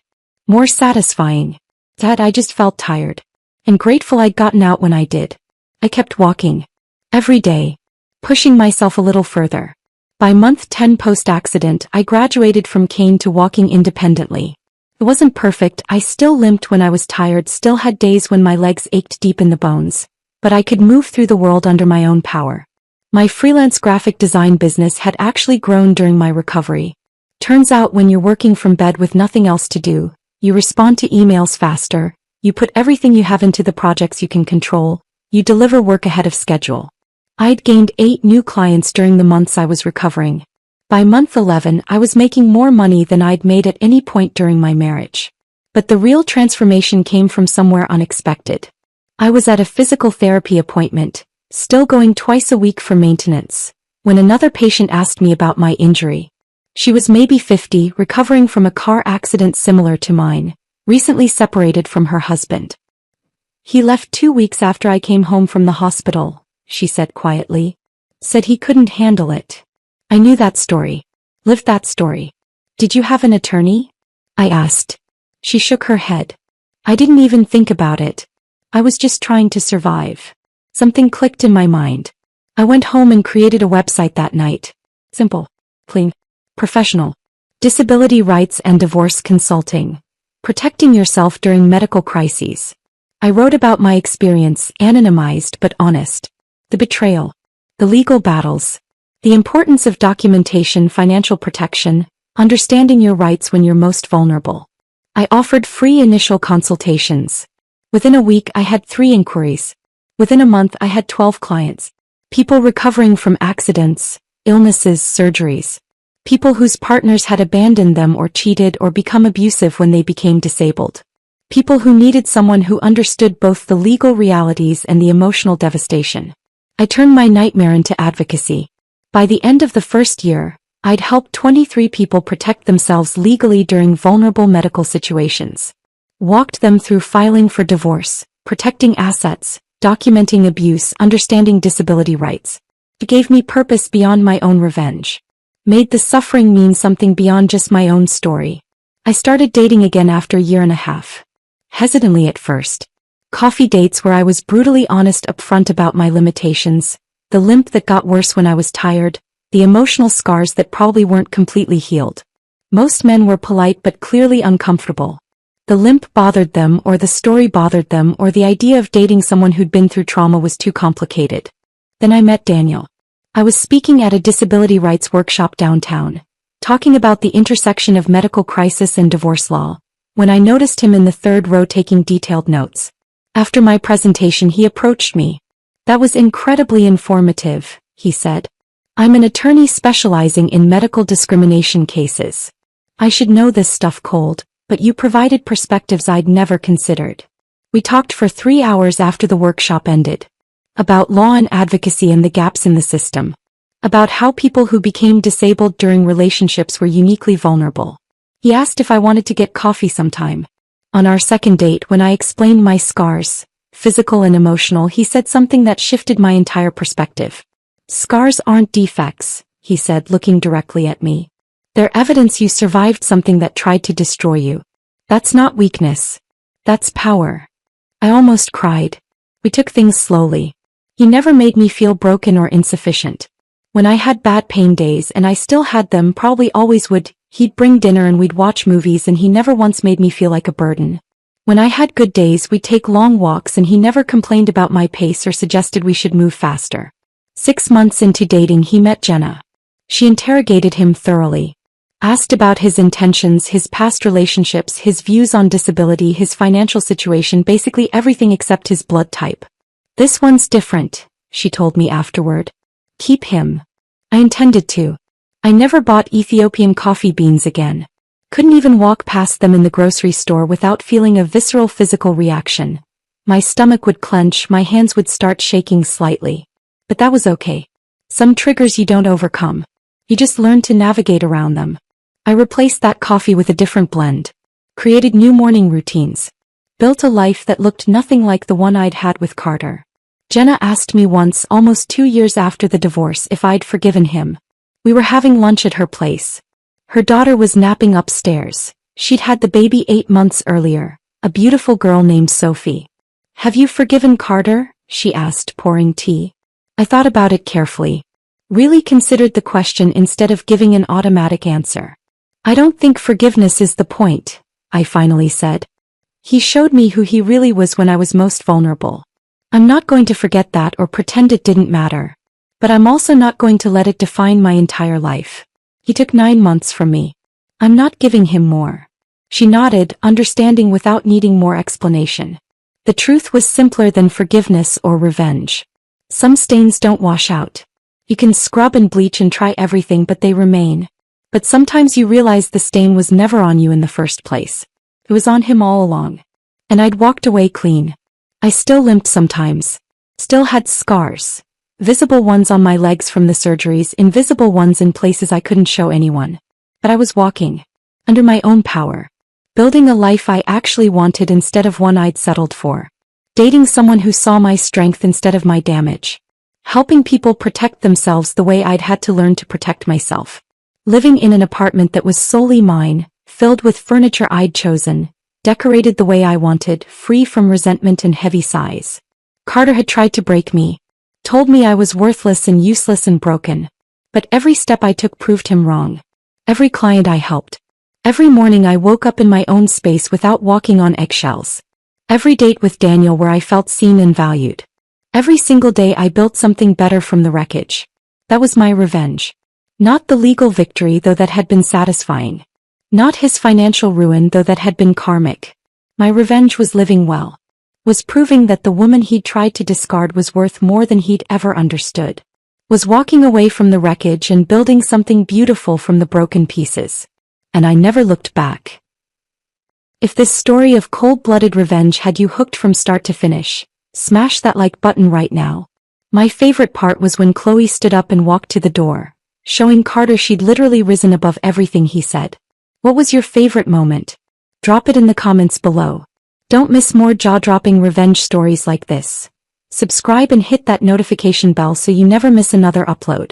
More satisfying. That I just felt tired. And grateful I'd gotten out when I did. I kept walking. Every day. Pushing myself a little further. By month 10 post-accident, I graduated from cane to walking independently. It wasn't perfect, I still limped when I was tired, still had days when my legs ached deep in the bones. But I could move through the world under my own power. My freelance graphic design business had actually grown during my recovery. Turns out when you're working from bed with nothing else to do, you respond to emails faster, you put everything you have into the projects you can control, you deliver work ahead of schedule. I'd gained 8 new clients during the months I was recovering. By month 11, I was making more money than I'd made at any point during my marriage. But the real transformation came from somewhere unexpected. I was at a physical therapy appointment, still going twice a week for maintenance, when another patient asked me about my injury. She was maybe 50, recovering from a car accident similar to mine, recently separated from her husband. He left 2 weeks after I came home from the hospital, she said quietly. Said he couldn't handle it. I knew that story. Lived that story. Did you have an attorney? I asked. She shook her head. I didn't even think about it. I was just trying to survive. Something clicked in my mind. I went home and created a website that night. Simple. Clean. Professional. Disability rights and divorce consulting. Protecting yourself during medical crises. I wrote about my experience, anonymized but honest. The betrayal. The legal battles. The importance of documentation, financial protection, understanding your rights when you're most vulnerable. I offered free initial consultations. Within a week, I had 3 inquiries. Within a month, I had 12 clients. People recovering from accidents, illnesses, surgeries. People whose partners had abandoned them or cheated or become abusive when they became disabled. People who needed someone who understood both the legal realities and the emotional devastation. I turned my nightmare into advocacy. By the end of the first year, I'd helped 23 people protect themselves legally during vulnerable medical situations. Walked them through filing for divorce, protecting assets, documenting abuse, understanding disability rights. It gave me purpose beyond my own revenge. Made the suffering mean something beyond just my own story. I started dating again after a year and a half. Hesitantly at first. Coffee dates where I was brutally honest upfront about my limitations, the limp that got worse when I was tired, the emotional scars that probably weren't completely healed. Most men were polite but clearly uncomfortable. The limp bothered them, or the story bothered them, or the idea of dating someone who'd been through trauma was too complicated. Then I met Daniel. I was speaking at a disability rights workshop downtown, talking about the intersection of medical crisis and divorce law, when I noticed him in the third row taking detailed notes. After my presentation, he approached me. "That was incredibly informative," he said. "I'm an attorney specializing in medical discrimination cases. I should know this stuff cold, but you provided perspectives I'd never considered." We talked for 3 hours after the workshop ended. About law and advocacy and the gaps in the system. About how people who became disabled during relationships were uniquely vulnerable. He asked if I wanted to get coffee sometime. On our second date, when I explained my scars, physical and emotional, he said something that shifted my entire perspective. "Scars aren't defects," he said, looking directly at me. "They're evidence you survived something that tried to destroy you. That's not weakness. That's power." I almost cried. We took things slowly. He never made me feel broken or insufficient. When I had bad pain days, and I still had them, probably always would, he'd bring dinner and we'd watch movies, and he never once made me feel like a burden. When I had good days, we'd take long walks, and he never complained about my pace or suggested we should move faster. 6 months into dating, he met Jenna. She interrogated him thoroughly. Asked about his intentions, his past relationships, his views on disability, his financial situation, basically everything except his blood type. "This one's different," she told me afterward. "Keep him." I intended to. I never bought Ethiopian coffee beans again. Couldn't even walk past them in the grocery store without feeling a visceral physical reaction. My stomach would clench, my hands would start shaking slightly. But that was okay. Some triggers you don't overcome. You just learn to navigate around them. I replaced that coffee with a different blend. Created new morning routines. Built a life that looked nothing like the one I'd had with Carter. Jenna asked me once, almost 2 years after the divorce, if I'd forgiven him. We were having lunch at her place. Her daughter was napping upstairs. She'd had the baby 8 months earlier, a beautiful girl named Sophie. "Have you forgiven Carter?" she asked, pouring tea. I thought about it carefully. Really considered the question instead of giving an automatic answer. "I don't think forgiveness is the point," I finally said. "He showed me who he really was when I was most vulnerable. I'm not going to forget that or pretend it didn't matter. But I'm also not going to let it define my entire life. He took 9 months from me. I'm not giving him more." She nodded, understanding without needing more explanation. The truth was simpler than forgiveness or revenge. Some stains don't wash out. You can scrub and bleach and try everything, but they remain. But sometimes you realize the stain was never on you in the first place. It was on him all along. And I'd walked away clean. I still limped sometimes. Still had scars. Visible ones on my legs from the surgeries, invisible ones in places I couldn't show anyone. But I was walking. Under my own power. Building a life I actually wanted instead of one I'd settled for. Dating someone who saw my strength instead of my damage. Helping people protect themselves the way I'd had to learn to protect myself. Living in an apartment that was solely mine, filled with furniture I'd chosen, decorated the way I wanted, free from resentment and heavy sighs. Carter had tried to break me. Told me I was worthless and useless and broken. But every step I took proved him wrong. Every client I helped. Every morning I woke up in my own space without walking on eggshells. Every date with Daniel where I felt seen and valued. Every single day I built something better from the wreckage. That was my revenge. Not the legal victory, though that had been satisfying. Not his financial ruin, though that had been karmic. My revenge was living well. Was proving that the woman he'd tried to discard was worth more than he'd ever understood. Was walking away from the wreckage and building something beautiful from the broken pieces. And I never looked back. If this story of cold-blooded revenge had you hooked from start to finish, smash that like button right now. My favorite part was when Chloe stood up and walked to the door, showing Carter she'd literally risen above everything he said. What was your favorite moment? Drop it in the comments below. Don't miss more jaw-dropping revenge stories like this. Subscribe and hit that notification bell so you never miss another upload.